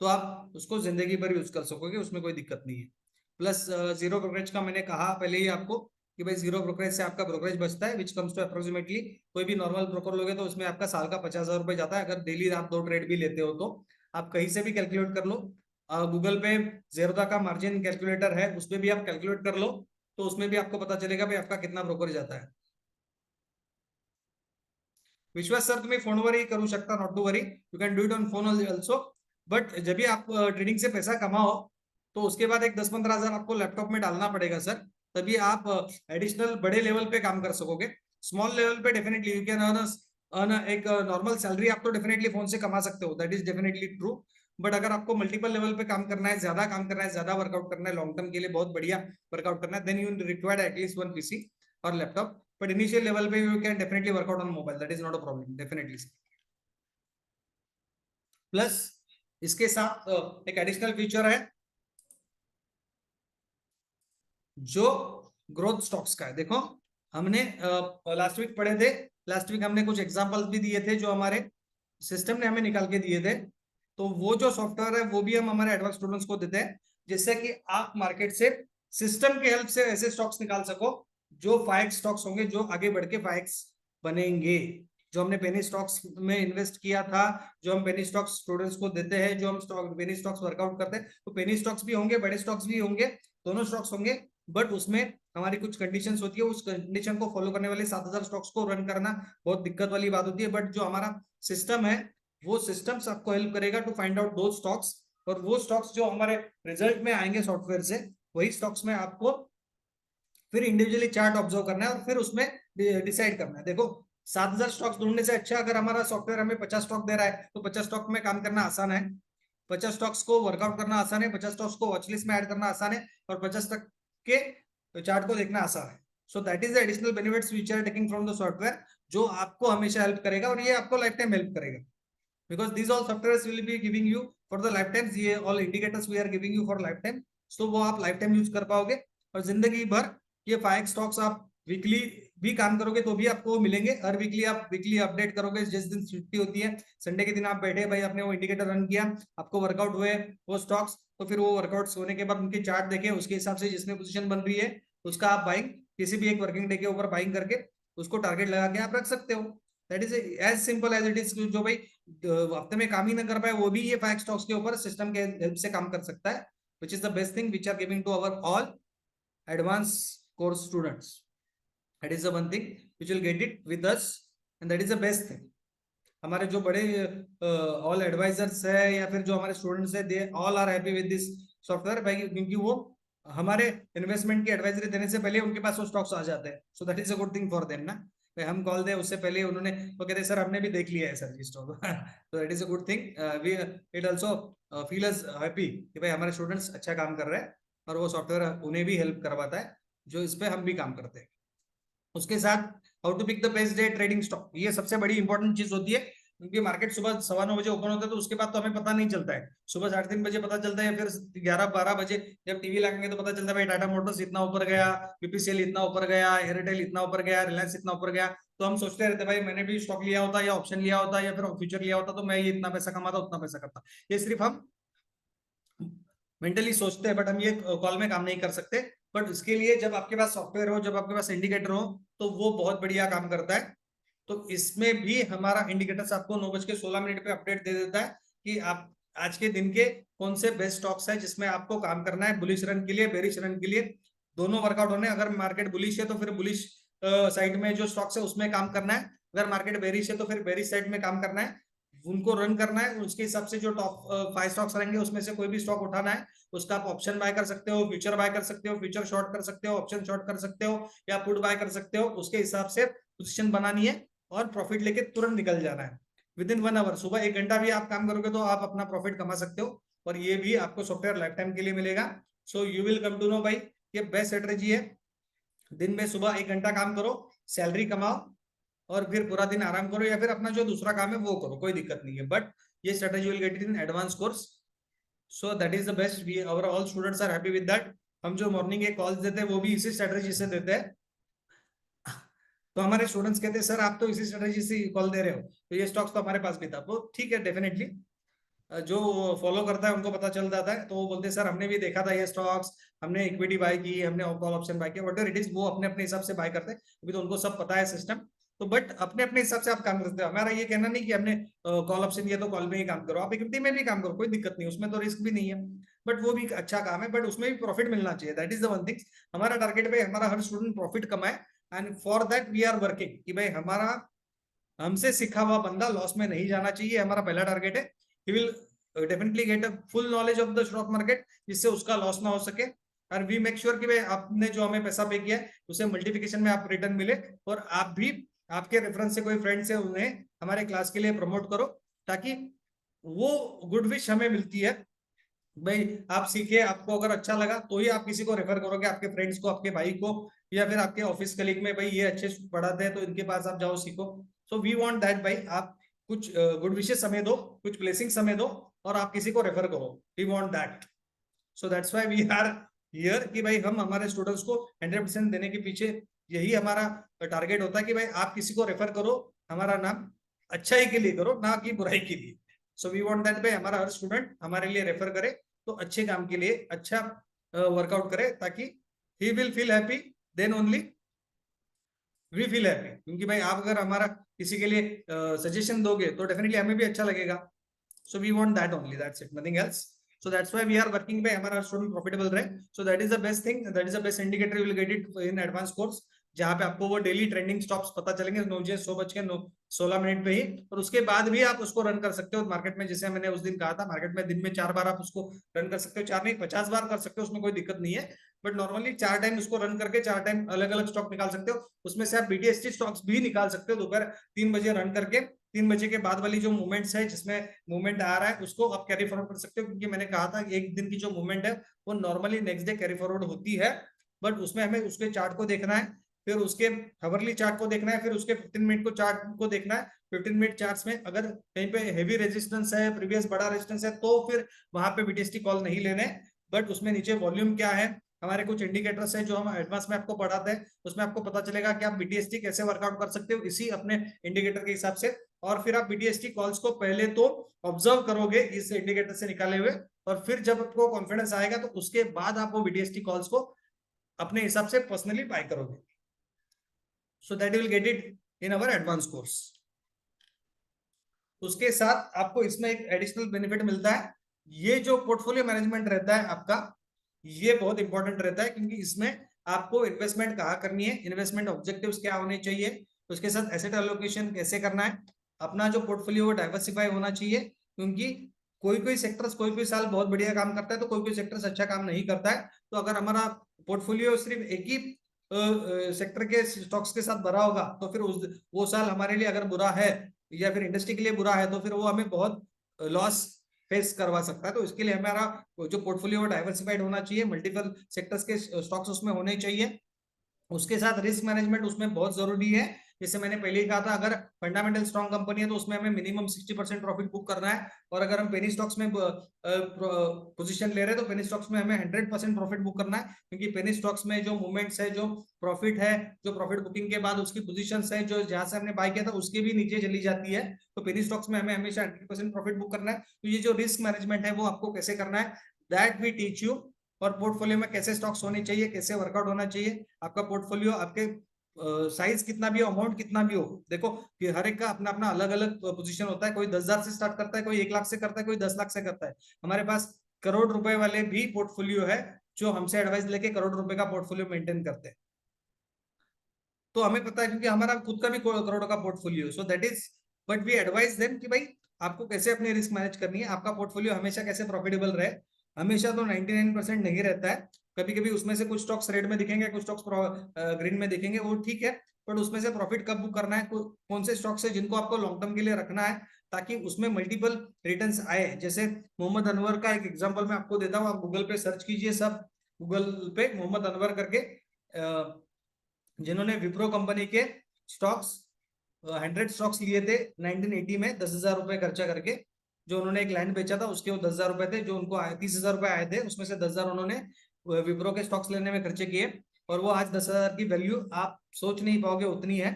Speaker 1: तो आप उसको जिंदगी भर यूज कर सकोगे, उसमें कोई दिक्कत नहीं है। प्लस जीरो ब्रोकरेज का मैंने कहा पहले ही आपको कि भाई जीरो ब्रोकरेज से आपका ब्रोकरेज बचता है, विच कम्स टू अप्रोक्सीमेटली, कोई भी नॉर्मल ब्रोकर लोगे तो उसमें आपका साल का 50,000 रुपए जाता है, अगर डेली आप 2 ट्रेड भी लेते हो तो आप कहीं से भी कैलकुलेट कर लो, गूगल पे जेरोदा का मार्जिन कैलकुलेटर है, उसमें भी आप कैलकुलेट कर लो, तो उसमें भी आपको पता चलेगा भाई आपका कितना ब्रोकर जाता है। विश्वास सर तुम्ही फोनवरही करू शकता, not to worry, you can do it on phone also, but जब भी आप ट्रेडिंग से पैसा कमाओ तो उसके बाद एक 10-15 हजार आपको लैपटॉप में डालना पड़ेगा सर, तभी आप एडिशनल बड़े लेवल पे काम कर सकोगे, स्मॉल लेवल पे डेफिनेटली यू कैन अर्न एक नॉर्मल सैलरी आप तो डेफिनेटली फोन से कमा सकते हो, that is definitely true, but अगर आपको मल्टीपल लेवल पे काम करना है, ज्यादा काम करना है, ज्यादा वर्कआउट करना है, लॉन्ग टर्म के लिए बहुत बढ़िया वर्कआउट करना है, then you required at least one PC और लैपटॉप, but initial level पे you can definitely work out on mobile, that is not a problem definitely। Plus इसके साथ एक एडिशनल फीचर है जो ग्रोथ स्टॉक्स का है, देखो हमने लास्ट वीक पढ़े थे, लास्ट वीक हमने कुछ एग्जांपल्स भी दिए थे जो हमारे सिस्टम ने हमें निकाल के दिए थे, तो वो जो सॉफ्टवेयर है वो भी हम हमारे एडवांस स्टूडेंट्स को देते हैं, जिससे कि आप मार्केट से सिस्टम की हेल्प से ऐसे स्टॉक्स निकाल सको जो 5x स्टॉक्स होंगे, जो आगे बढ़ के 5x बनेंगे, जो हमने पेनी स्टॉक्स में इन्वेस्ट किया था, जो हम पेनी स्टॉक्स स्टूडेंट्स को देते हैं, जो हम स्टॉक पेनी स्टॉक्स वर्कआउट करते हैं, तो पेनी स्टॉक्स भी होंगे, बड़े स्टॉक्स भी होंगे, दोनों स्टॉक्स होंगे, बट उसमें हमारी कुछ कंडीशंस होती है, उस कंडीशन को फॉलो करने वाले 7,000 स्टॉक्स को रन करना बहुत दिक्कत वाली बात होती है, बट जो हमारा सिस्टम है वो सिस्टम्स आपको हेल्प करेगा टू फाइंड आउट दो स्टॉक्स, और वो स्टॉक्स जो हमारे रिजल्ट में आएंगे सॉफ्टवेयर से, वही स्टॉक्स में आपको फिर इंडिविजुअली चार्ट ऑब्जर्व करना है और फिर उसमें डिसाइड करना है। देखो 7,000 स्टॉक्स ढूंढने से अच्छा अगर हमारा सॉफ्टवेयर हमें 50 स्टॉक दे रहा है तो 50 स्टॉक में काम करना आसान है, 50 स्टॉक्स को वर्कआउट करना आसान है, 50 स्टॉक्स को वॉचलिस्ट में ऐड करना आसान है, और 50 तक के चार्ट को देखना आसान है, so that is the additional benefits which are taking from the software, जो आपको हमेशा हेल्प करेगा और ये आपको लाइफ टाइम हेल्प करेगा, because these all software will be giving you for the life time, ये all indicators we are giving you for life time, so वो आप लाइफ टाइम यूज कर पाओगे और जिंदगी भर ये 5 स्टॉक्स आप वीकली भी काम करोगे तो भी आपको मिलेंगे, हर वीकली आप वीकली अपडेट करोगे, जिस दिन छुट्टी होती है संडे के दिन आप बैठे भाई आपने वो इंडिकेटर रन किया, आपको वर्कआउट हुए वो स्टॉक्स, तो फिर वो वर्कआउट्स होने के बाद उनके चार्ट देखे, उसके हिसाब से जिसमें पोजीशन बन रही है उसका आप बाइंग किसी भी एक वर्किंग डे के ऊपर बाइंग करके उसको टारगेट लगा के आप रख सकते हो। That is as simple as it is, जो भाई हफ्ते में काम ही ना कर पाए वो भी ये 5 स्टॉक्स के ऊपर सिस्टम के हेल्प से काम कर सकता है, which is the best thing which are giving to our all advanced course students. That is the one thing which will get it with us and that is the best thing. हमारे जो बड़े ऑल एडवाइजर्स है या फिर जो हमारे स्टूडेंट्स है, they all are happy with this software भाई, क्योंकि वो हमारे इन्वेस्टमेंट की एडवाइजरी देने से पहले उनके पास वो स्टॉक्स आ जाते हैं, सो that is a good thing for them ना, भाई हम कॉल दे उससे पहले उन्होंने वो कहते हैं सर हमने भी देख लिया है सर ये स्टॉक, तो that is a good thing, we it also feel us happy कि भाई हमारे स्टूडेंट्स अच्छा काम कर रहे हैं और वो सॉफ्टवेयर उन्हें भी हेल्प करवाता है जो इस पे हम भी काम करते हैं। उसके साथ how to pick the best day trading stock, ये सबसे बड़ी इंपॉर्टेंट चीज होती है, क्योंकि मार्केट सुबह 9:15 बजे ओपन होता है तो उसके बाद तो हमें पता नहीं चलता है, सुबह 3:30 बजे पता चलता है, फिर 11-12 बजे जब टीवी लगाएंगे तो पता चलता है भाई टाटा मोटर्स इतना ऊपर गया, बीपीसीएल इतना ऊपर गया, एयरटेल इतना ऊपर गया, रिलायंस इतना ऊपर गया, तो हम सोचते रहते भाई मैंने भी स्टॉक लिया होता या ऑप्शन लिया होता या फिर फ्यूचर लिया होता तो मैं ये इतना पैसा कमाता उतना पैसा करता, ये सिर्फ हम मेंटली सोचते हैं बट हम ये कॉल में काम नहीं कर सकते। बट इसके लिए जब आपके पास सॉफ्टवेयर हो, जब आपके पास इंडिकेटर हो, तो वो बहुत बढ़िया काम करता है। तो इसमें भी हमारा इंडिकेटर्स आपको 9:16 पे अपडेट दे देता है कि आप आज के दिन के कौन से बेस्ट स्टॉक्स है जिसमें आपको काम करना है, बुलिश रन के लिए बेरिश रन के लिए दोनों वर्कआउट होने, अगर मार्केट बुलिश है तो फिर बुलिश साइड में जो स्टॉक्स है उसमें काम करना है, अगर मार्केट बेरिश है तो फिर बेरिश साइड में काम करना है, उनको रन करना है, उसके हिसाब से जो टॉप 5 स्टॉक्स रहेंगे उसमें से कोई भी स्टॉक उठाना है, उसका आप ऑप्शन बाय कर सकते हो, फ्यूचर बाय कर सकते हो, फ्यूचर शॉर्ट कर सकते हो, ऑप्शन शॉर्ट कर सकते हो या पुट बाय कर सकते हो, उसके हिसाब से पोजीशन बनानी है और प्रॉफिट लेके तुरंत निकल जाना है विद इन 1 आवर। सुबह 1 घंटा भी आप काम करोगे तो आप अपना प्रॉफिट कमा सकते हो और ये भी आपको सॉफ्टवेयर लाइफ टाइम के लिए मिलेगा। So you will come to know भाई ये बेस्ट स्ट्रेटेजी है, दिन में सुबह 1 घंटा काम करो, सैलरी कमाओ और फिर पूरा दिन आराम करो या फिर अपना जो दूसरा काम है वो करो, कोई दिक्कत नहीं है, बट ये strategy will get it in advance course, so that is the best, we our all students are happy with that. हम जो मॉर्निंग के कॉल्स देते हैं वो भी इसी स्ट्रेटेजी से देते हैं, तो हमारे स्टूडेंट्स कहते हैं सर आप तो इसी स्ट्रेटेजी से कॉल दे रहे हो तो ये स्टॉक्स तो हमारे पास भी था, वो ठीक है डेफिनेटली जो फॉलो करता है उनको पता चल जाता है, तो वो बोलते हैं सर हमने भी देखा था ये स्टॉक्स, हमने इक्विटी बाय की, हमने कॉल ऑप्शन बाय किया, वट एवर इट इज, वो अपने अपने हिसाब से बाय करते हैं, अभी तो उनको सब पता है सिस्टम, तो बट अपने अपने हिसाब से आप काम करते हो, हमारा ये कहना नहीं कि हमने कॉल ऑप्शन किया तो कॉल में ही काम करो, आप इक्विटी में भी काम करो, कोई दिक्कत नहीं, उसमें तो रिस्क भी नहीं है, बट वो भी अच्छा काम है, बट उसमें भी प्रॉफिट मिलना चाहिए, that is the one thing, हमारा टारगेट पे हमारा हर स्टूडेंट प्रॉफिट कमाए and for that we are working कि भाई हमारा हमसे सीखा हुआ बंदा लॉस में नहीं जाना चाहिए, हमारा पहला टारगेट है, he will definitely get a full knowledge of the stock market जिससे उसका लॉस ना हो सके, और वी मेक श्योर कि भाई आपने जो हमें पैसा पे किया है उसे मल्टीप्लिकेशन में आप रिटर्न मिले, और आप भी आपके रेफरेंस से कोई फ्रेंड्स है उन्हें हमारे क्लास के लिए प्रमोट करो ताकि वो गुड विश हमें मिलती है, भाई आप सीखे, आपको अगर अच्छा लगा तो ही आप किसी को रेफर करोगे, आपके फ्रेंड्स को, आपके भाई को या फिर आपके ऑफिस कलीग में, भाई ये अच्छे पढ़ाते हैं तो इनके पास आप जाओ सीखो, सो वी वांट दैट, भाई आप कुछ गुड विशेस हमें दो, कुछ ब्लेसिंग्स हमें दो और आप किसी को रेफर करो, we want that, so that's why we are here कि भाई हम हमारे स्टूडेंट्स को 100% देने के पीछे यही हमारा टारगेट होता है कि भाई आप किसी को रेफर करो, हमारा नाम अच्छाई के लिए करो ना कि बुराई के लिए, सो वी वांट दैट भाई हमारा हर स्टूडेंट हमारे लिए रेफर करे तो अच्छे काम के लिए अच्छा वर्कआउट करे ताकि he will feel happy, then only we feel happy, क्योंकि भाई आप अगर हमारा किसी के लिए सजेशन दोगे तो डेफिनेटली हमें भी अच्छा लगेगा, so we want that only, that's it, nothing else, so that's why we are working by हमारा स्टूडेंट प्रॉफिटेबल रहे, so that is the best thing, that is the best indicator, you will get it in advanced course जहाँ पे आपको वो डेली ट्रेंडिंग स्टॉक्स पता चलेंगे 9:16 पे ही, और उसके बाद भी आप उसको रन कर सकते हो मार्केट में, जैसे मैंने उस दिन कहा था मार्केट में दिन में 4 बार आप उसको रन कर सकते हो, 4 नहीं 50 बार कर सकते हो, उसमें कोई दिक्कत नहीं है, बट नॉर्मली 4 टाइम उसको रन करके 4 टाइम अलग अलग स्टॉक निकाल सकते हो, उसमें से आप बीटीएसटी स्टॉक्स भी निकाल सकते हो दोपहर 3 बजे रन करके, 3 बजे के बाद वाली जो मूवमेंट्स है जिसमें मूवमेंट आ रहा है उसको आप कैरी फॉरवर्ड कर सकते हो, क्योंकि मैंने कहा था एक दिन की जो मूवमेंट है वो normally next day carry forward होती है, बट उसमें हमें उसके चार्ट को देखना है, फिर उसके हावरली चार्ट को देखना है, फिर उसके 15 मिनट को चार्ट को देखना है। 15 मिनट चार्ट्स में अगर कहीं पे हेवी रेजिस्टेंस है, प्रीवियस बड़ा रेजिस्टेंस है, तो फिर वहां पे बीटीएसटी कॉल नहीं लेने। बट उसमें नीचे वॉल्यूम क्या है, हमारे कुछ इंडिकेटर्स है जो हम एडवांस में आपको पढ़ाते हैं, उसमें आपको पता चलेगा कि आप बीटीएसटी कैसे वर्कआउट कर सकते हो इसी अपने इंडिकेटर के हिसाब से। और फिर आप बीटीएसटी कॉल्स को पहले तो ऑब्जर्व करोगे इस इंडिकेटर से निकाले हुए, और फिर जब आपको कॉन्फिडेंस आएगा तो उसके बाद आप वो बीटीएसटी कॉल्स को अपने हिसाब से पर्सनली बाय करोगे। So that you will get it in our advance course. उसके साथ आपको इसमें एक एडिशनल बेनिफिट मिलता है, ये जो पोर्टफोलियो मैनेजमेंट रहता है आपका, ये बहुत इंपॉर्टेंट रहता है, क्योंकि इसमें आपको इन्वेस्टमेंट कहाँ करनी है, इन्वेस्टमेंट ऑब्जेक्टिव्स क्या होने चाहिए, उसके साथ एसेट एलोकेशन कैसे करना है, अपना जो पोर्टफोलियो डाइवर्सिफाई होना चाहिए, क्योंकि कोई कोई सेक्टर्स कोई कोई साल बहुत बढ़िया काम करता है तो कोई कोई सेक्टर्स अच्छा काम नहीं करता है। तो अगर हमारा पोर्टफोलियो सिर्फ एक ही सेक्टर के स्टॉक्स के साथ भरा होगा तो फिर वो साल हमारे लिए अगर बुरा है या फिर इंडस्ट्री के लिए बुरा है तो फिर वो हमें बहुत लॉस फेस करवा सकता है। तो इसके लिए हमारा जो पोर्टफोलियो डाइवर्सिफाइड होना चाहिए, मल्टीपल सेक्टर्स के स्टॉक्स उसमें होने चाहिए। उसके साथ रिस्क मैनेजमेंट उसमें बहुत जरूरी है। जैसे मैंने पहले ही कहा था, अगर फंडामेंटल स्ट्रॉन्ग कंपनी है तो उसमें हमें मिनिमम 60% प्रॉफिट बुक करना है, और अगर हम पेनी स्टॉक्स में पोजीशन ले रहे हैं तो पेनी स्टॉक्स में हमें 100% प्रॉफिट बुक करना है, क्योंकि पेनी स्टॉक्स में जो मूवमेंट्स है, जो प्रॉफिट है, जो प्रॉफिट बुकिंग के बाद उसकी पोजीशंस है जो जहां से हमने बाय किया था उसके भी नीचे चली जाती है, तो पेनी स्टॉक्स में हमें हमेशा 100% प्रॉफिट बुक करना है। तो ये जो रिस्क मैनेजमेंट है वो आपको कैसे करना है, दैट वी टीच यू। और पोर्टफोलियो में कैसे स्टॉक्स होने चाहिए, कैसे वर्कआउट होना चाहिए, आपका पोर्टफोलियो आपके साइज कितना भी हो, अमाउंट कितना भी हो, देखो कि हर एक का अपना अपना अलग अलग पोजीशन होता है। कोई 10,000 से स्टार्ट करता है, कोई 1 लाख से करता है, कोई 10 लाख से करता है। हमारे पास करोड़ रुपए वाले भी पोर्टफोलियो है जो हमसे एडवाइस लेके करोड़ रुपए का पोर्टफोलियो मेंटेन करते हैं। तो हमें पता है, क्योंकि हमारा खुद का भी करोड़ों का portfolio, so that is, but we advice them कि भाई आपको कैसे अपनी रिस्क मैनेज करनी है, आपका पोर्टफोलियो हमेशा कैसे प्रॉफिटेबल रहे। हमेशा तो 99% नहीं रहता है, कभी कभी उसमें से कुछ स्टॉक्स रेड में दिखेंगे, कुछ स्टॉक्स ग्रीन में दिखेंगे, वो ठीक है, बट उसमें से प्रॉफिट कब बुक करना है, कौन से स्टॉक्स है जिनको आपको लॉन्ग टर्म के लिए रखना है, ताकि उसमें मल्टीपल रिटर्न्स आए। जैसे मोहम्मद अनवर का एक एग्जांपल मैं आपको देता हूँ, आप गूगल पे सर्च कीजिए, सब गूगल पे मोहम्मद अनवर करके, जिन्होंने विप्रो कंपनी के स्टॉक्स 100 स्टॉक्स लिए थे 1980 में 10,000 रुपए खर्चा करके। जो उन्होंने एक लैंड बेचा था उसके वो 10,000 रुपए थे, जो उनको 30,000 रुपए आए थे, उसमें से 10,000 उन्होंने विप्रो के स्टॉक्स लेने में खर्चे किए, और वो आज 10,000 की वैल्यू आप सोच नहीं पाओगे उतनी है,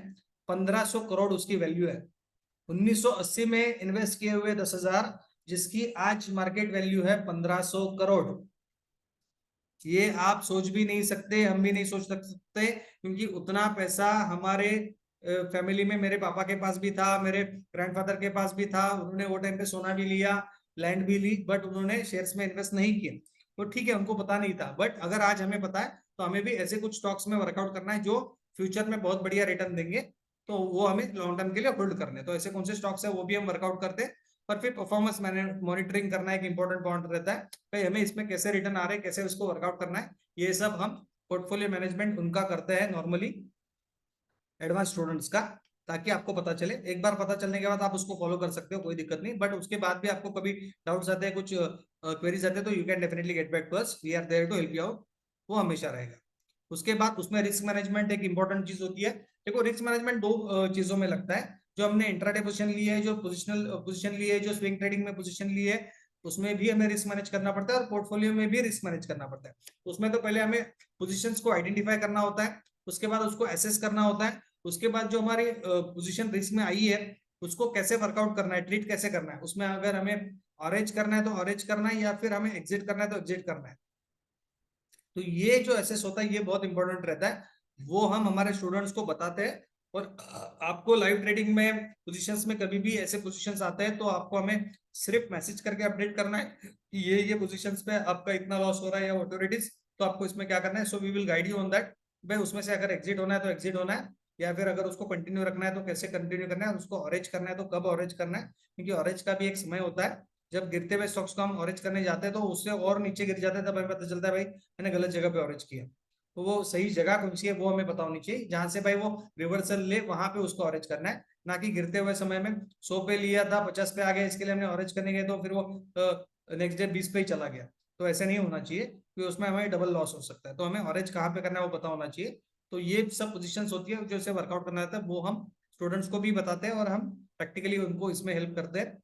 Speaker 1: 1,500 करोड़ उसकी वैल्यू है। 1980 में इन्वेस्ट किए हुए 10,000, जिसकी आज मार्केट वैल्यू है 1,500 करोड़। ये आप सोच भी नहीं सकते, हम भी नहीं सोच सकते, क्योंकि उतना पैसा हमारे फैमिली में मेरे पापा के पास भी था, मेरे ग्रैंडफादर के पास भी था, उन्होंने वो टाइम पे सोना भी लिया, लैंड भी ली, बट उन्होंने शेयर्स में इन्वेस्ट नहीं किए। तो ठीक है, उनको पता नहीं था, बट अगर आज हमें पता है तो हमें भी ऐसे कुछ स्टॉक्स में वर्कआउट करना है जो फ्यूचर में बहुत बढ़िया रिटर्न देंगे, तो वो हमें लॉन्ग टर्म के लिए होल्ड करने। तो ऐसे कौन से स्टॉक्स है वो भी हम वर्कआउट करते हैं। पर फिर परफॉर्मेंस मॉनिटरिंग करना एक इंपॉर्टेंट पॉइंट रहता है, भाई हमें इसमें कैसे रिटर्न आ रहे हैं, कैसे उसको वर्कआउट करना है, ये सब हम पोर्टफोलियो मैनेजमेंट उनका करते हैं नॉर्मली, एडवांस स्टूडेंट्स का, ताकि आपको पता चले। एक बार पता चलने के बाद आप उसको फॉलो कर सकते हो, कोई दिक्कत नहीं, बट उसके बाद भी आपको कभी डाउट्स आते हैं, कुछ क्वेरीज आते हैं, तो you can definitely get back to us, we are there to help you out, वो हमेशा रहेगा। उसके बाद उसमें रिस्क मैनेजमेंट एक इंपॉर्टेंट चीज होती है। देखो रिस्क मैनेजमेंट दो चीजों में लगता है, जो हमने इंट्राडे पोजीशन ली है, जो पोजिशनल पोजीशन ली है, जो स्विंग ट्रेडिंग में पोजीशन ली है, उसमें भी हमें रिस्क मैनेज करना पड़ता है, और पोर्टफोलियो में भी रिस्क मैनेज करना पड़ता है। उसमें तो पहले हमें पोजीशंस को आइडेंटिफाई करना होता है, उसके बाद उसको एसेस करना होता है, उसके बाद जो हमारी पोजीशन रिस्क में आई है उसको कैसे वर्कआउट करना है, ट्रीट कैसे करना है, उसमें अगर हमें ऑरेंज करना है तो ऑरेंज करना है, या फिर हमें एग्जिट करना है तो एग्जिट करना है। तो ये जो एसेस होता है ये बहुत इंपॉर्टेंट रहता है, वो हम हमारे स्टूडेंट्स को बताते हैं। और आपको लाइव ट्रेडिंग में पोजीशंस में कभी भी ऐसे पोजीशंस आते हैं तो आपको हमें सिर्फ मैसेज करके अपडेट करना है कि ये पोजीशंस पे आपका इतना लॉस हो रहा है या व्हाटएवर इट इज, तो आपको इसमें क्या करना है। So we will guide you on that, भाई उसमें से अगर एग्जिट होना है तो एग्जिट होना है, या फिर अगर उसको कंटिन्यू रखना है तो कैसे कंटिन्यू करना है, उसको ऑरेंज करना है तो कब ऑरेंज करना है, क्योंकि ऑरेंज का भी एक समय होता है, जब गिरते हुए स्टॉक्स को हम ऑरेंज करने जाते हैं तो उससे और नीचे गिर जाते हैं, तब हमें पता चलता है भाई मैंने गलत जगह पे ऑरेंज किया। तो वो सही जगह कौन सी है वो हमें पता होनी चाहिए, जहां से भाई वो रिवर्सल ले वहां पे उसको ऑरेंज करना है, ना कि गिरते हुए समय में 100 पे लिया था 50 पे आ गया इसके लिए हमने ऑरेंज करने गए तो फिर वो नेक्स्ट डे 20 पे ही चला गया। तो ऐसे नहीं होना चाहिए, क्योंकि उसमें हमें डबल लॉस हो सकता है। तो हमें ऑरेंज कहाँ पे करना है वो पता होना चाहिए। तो ये सब पोजीशंस होती है जो इसे वर्कआउट करना रहता है, वो हम स्टूडेंट्स को भी बताते हैं और हम प्रैक्टिकली उनको इसमें हेल्प करते हैं,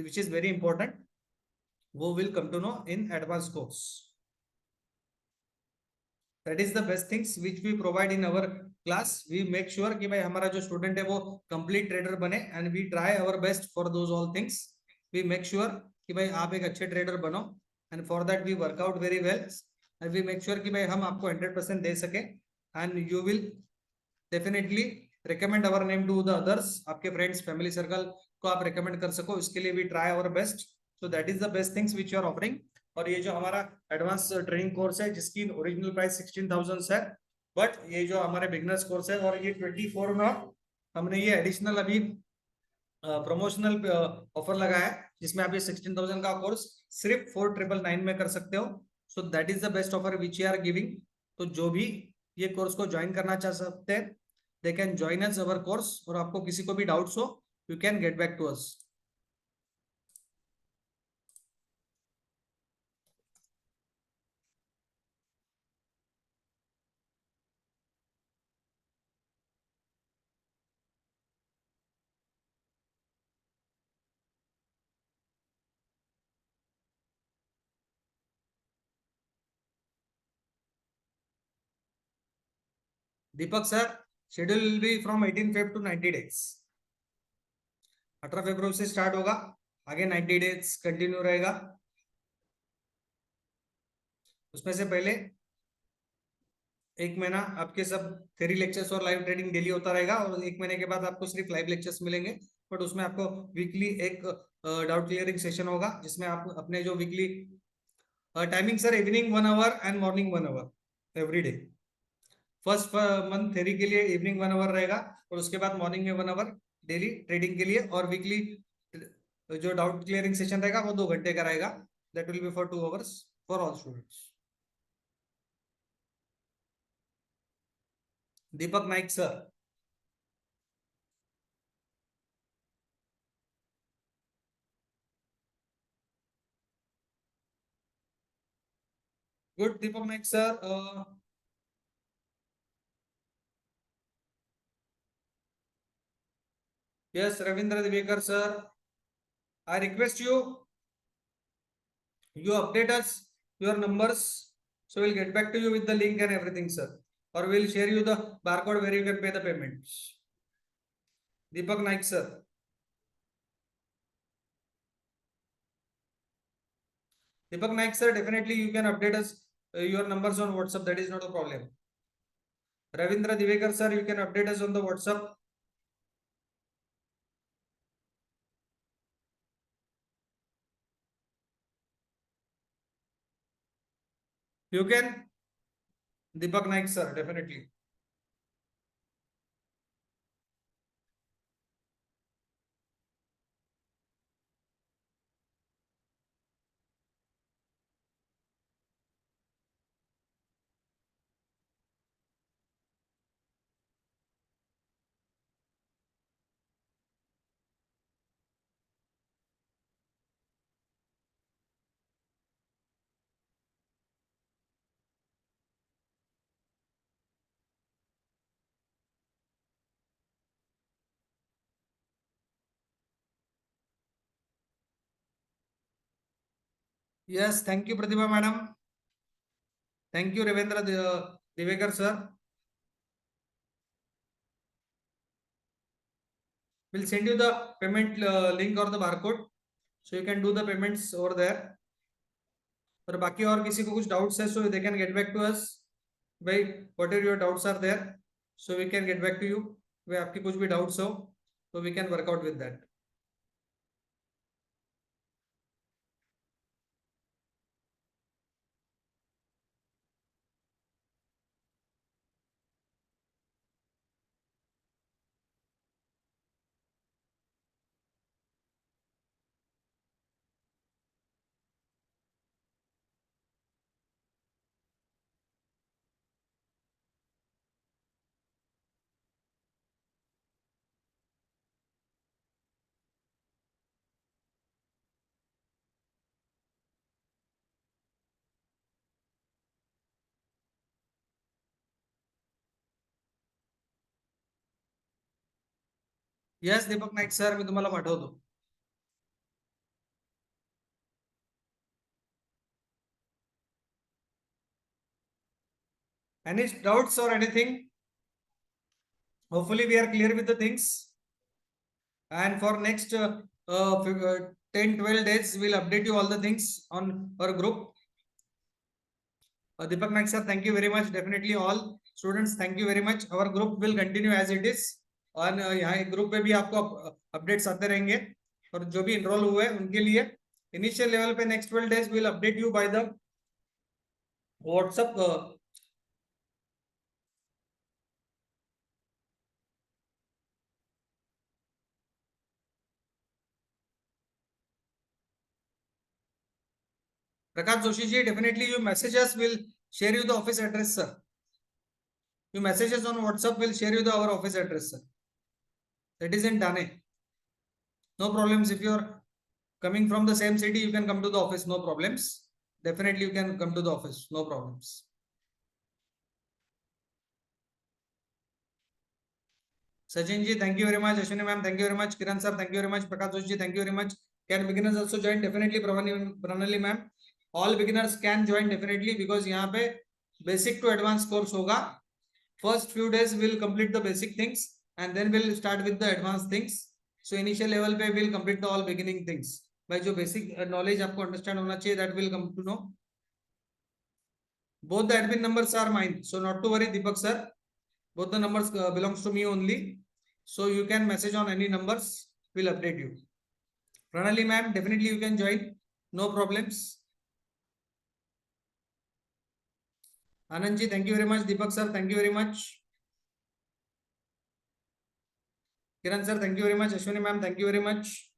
Speaker 1: विच इज वेरी इंपॉर्टेंट. वो will come to know in advance course. That is the best things which we provide in our class. We make sure कि भाई हमारा जो स्टूडेंट है वो कंप्लीट ट्रेडर बने, and we try our best for those all things. We make sure कि भाई आप एक अच्छे ट्रेडर बनो, and for that we work out very well, and we make sure कि भाई हम आपको 100% दे सके, and you will definitely recommend our name to the others. आपके फ्रेंड्स फैमिली सर्कल को आप रिकमेंड कर सको, इसके लिए we try our best. So that is the best things which you are offering. और ये जो हमारा एडवांस ट्रेनिंग कोर्स है जिसकी ओरिजिनल प्राइस 16,000 है, बट ये जो हमारे बिगनर्स कोर्स है और ये 24 में हमने ये एडिशनल अभी प्रमोशनल ऑफर लगाया है, जिसमें आप ये 16,000 का कोर्स सिर्फ 4,999 में कर सकते हो. So that is the best offer which you are giving. तो जो भी ये कोर्स को ज्वाइन करना चाह सकते हैं, they can join us our course. और आपको किसी को भी डाउट्स हो, you can get back to us. Deepak sir, schedule will be from 18 Feb to 90 days. 18 फरवरी से स्टार्ट होगा, आगे 90 डेज कंटिन्यू रहेगा. उसमें से पहले एक महीना आपके सब थ्योरी लेक्चर्स और लाइव ट्रेडिंग डेली होता रहेगा, और एक महीने के बाद आपको सिर्फ लाइव लेक्चर्स मिलेंगे. बट उसमें आपको वीकली एक डाउट क्लियरिंग सेशन होगा, जिसमें आप अपने जो weekly timing sir, evening 1 hour and morning 1 hour every day. First month theory के लिए इवनिंग 1 आवर रहेगा, और उसके बाद मॉर्निंग में 1 आवर डेली ट्रेडिंग के लिए, और वीकली जो डाउट क्लियरिंग सेशन रहेगा वो 2 घंटे का रहेगा. That will be for 2 hours for all students. Deepak Naik sir. Good Deepak Naik sir. Yes, Ravindra Divekar sir, I request you, you update us your numbers, so we'll get back to you with the link and everything, sir. Or we'll share you the barcode where you can pay the payments. Deepak Naik sir. Deepak Naik sir, definitely you can update us your numbers on WhatsApp. That is not a problem. Ravindra Divekar sir, you can update us on the WhatsApp. You can, Deepak Naik sir, definitely. Yes, thank you Pratibha madam. Thank you Ravindra Divekar sir. We'll send you the payment link or the barcode, so you can do the payments over there. और बाकी और किसी को कुछ डाउट्स है, so they can get back to us. भाई what are your doubts are there, so we can get back to you. भाई आपकी कुछ भी डाउट्स हो तो we can workout with that. Yes Deepak Naik sir, मी तुम्हाला पाठवतो. Any doubts or anything? Hopefully we are clear with the things. And for next 10-12 days, we'll update you all the things on our group. Deepak Naik sir, thank you very much. Definitely all students, thank you very much. Our group will continue as it is. और यहाँ ग्रुप पे भी आपको अपडेट्स आते रहेंगे, और जो भी इनरोल हुए उनके लिए इनिशियल लेवल पे next 12 days will update you by the WhatsApp. Prakash Joshi ji, definitely you messages will share you the office address, sir. You messages on WhatsApp will share you the our office address, sir. That is in Thane. No problems. If you are coming from the same city, you can come to the office. No problems. Definitely you can come to the office. No problems. Sachin ji, thank you very much. Ashwini ma'am, thank you very much. Kiran sir, thank you very much. Prakash Joshi ji, thank you very much. Can beginners also join? Definitely, Pranali ma'am. All beginners can join definitely, because यहाँ पे basic to advanced course होगा. First few days we'll complete the basic things and then we'll start with the advanced things. So initial level पे we'll complete the all beginning things. भाई जो basic knowledge आपको understand होना चाहिए, that will come to know. Both the admin numbers are mine, so not to worry, Deepak sir. Both the numbers belongs to me only, so you can message on any numbers. We'll update you. Pranali ma'am, definitely you can join. No problems. Anand ji, thank you very much. Deepak sir, thank you very much. Kiran sir, thank you very much. Ashwini ma'am, thank you very much.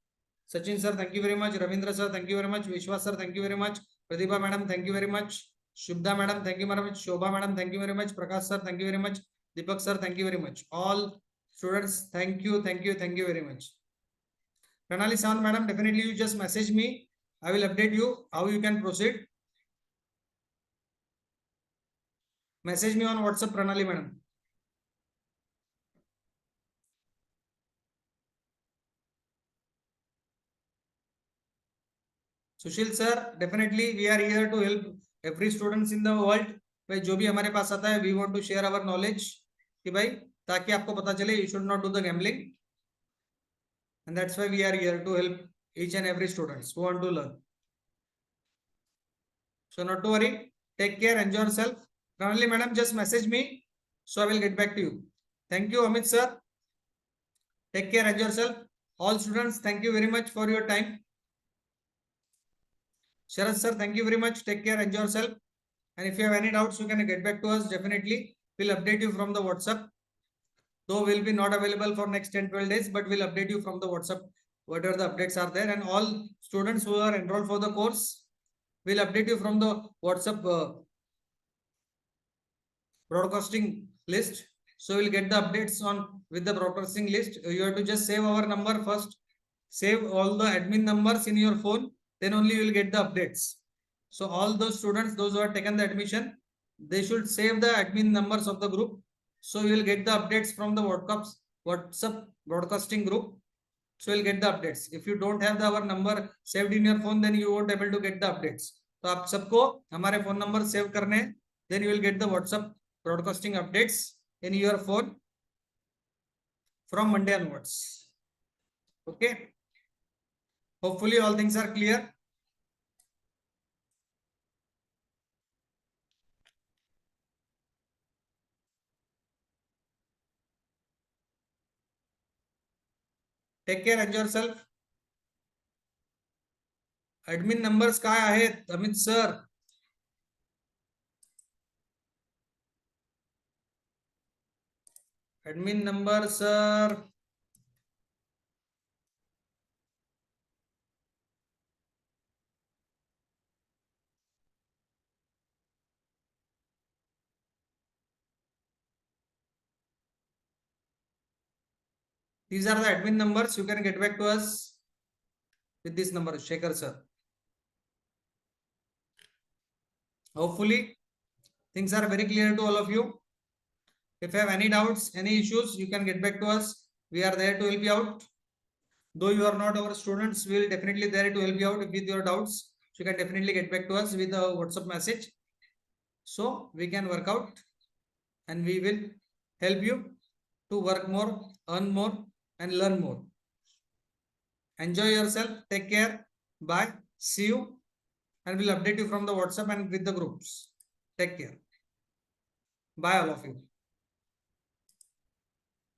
Speaker 1: Sachin sir, thank you very much. Ravindra sir, thank you very much. Vishwas sir, thank you very much. Pratibha madam, thank you very much. Shubha madam, thank you very much. Shobha madam, thank you very much. Prakash sir, thank you very much. Deepak sir, thank you very much. All students, thank you, thank you, thank you very much. Pranali Sawant madam, definitely you just message me. I will update you how you can proceed. Message me on WhatsApp, Pranali madam. Sushil sir, definitely we are here to help every students in the world. भाई जो भी हमारे पास आता है, we want to share our knowledge, कि भाई ताकि आपको पता चले you should not do the gambling, and that's why we are here to help each and every students who want to learn. So not to worry, take care, enjoy yourself. Pranali madam, just message me, so I will get back to you. Thank you, Amit sir. Take care, enjoy yourself. All students, thank you very much for your time. Sharad sir, thank you very much. Take care, enjoy yourself. And if you have any doubts, you can get back to us. Definitely, we'll update you from the WhatsApp. Though we'll be not available for next 10-12 days, but we'll update you from the WhatsApp, whatever the updates are there. And all students who are enrolled for the course, we'll update you from the WhatsApp broadcasting list. So we'll get the updates on with the broadcasting list. You have to just save our number first. Save all the admin numbers in your phone. Then only you will get the updates. So all those students, those who have taken the admission, they should save the admin numbers of the group. So you will get the updates from the WhatsApp broadcasting group. So you'll get the updates. If you don't have our number saved in your phone, then you won't able to get the updates. तो आप सबको हमारे फोन नंबर सेव करने हैं, then you will get the WhatsApp broadcasting updates in your phone from Monday onwards. Okay. Hopefully all things are clear. Take care, enjoy yourself. Admin numbers काय आहेत, Amit sir? Admin number, sir. These are the admin numbers. You can get back to us with this number, Shekhar sir. Hopefully things are very clear to all of you. If you have any doubts, any issues, you can get back to us. We are there to help you out. Though you are not our students, we will definitely there to help you out with your doubts. So you can definitely get back to us with a WhatsApp message. So we can work out and we will help you to work more, earn more, and learn more. Enjoy yourself. Take care. Bye. See you. And we'll update you from the WhatsApp and with the groups. Take care. Bye, all of you.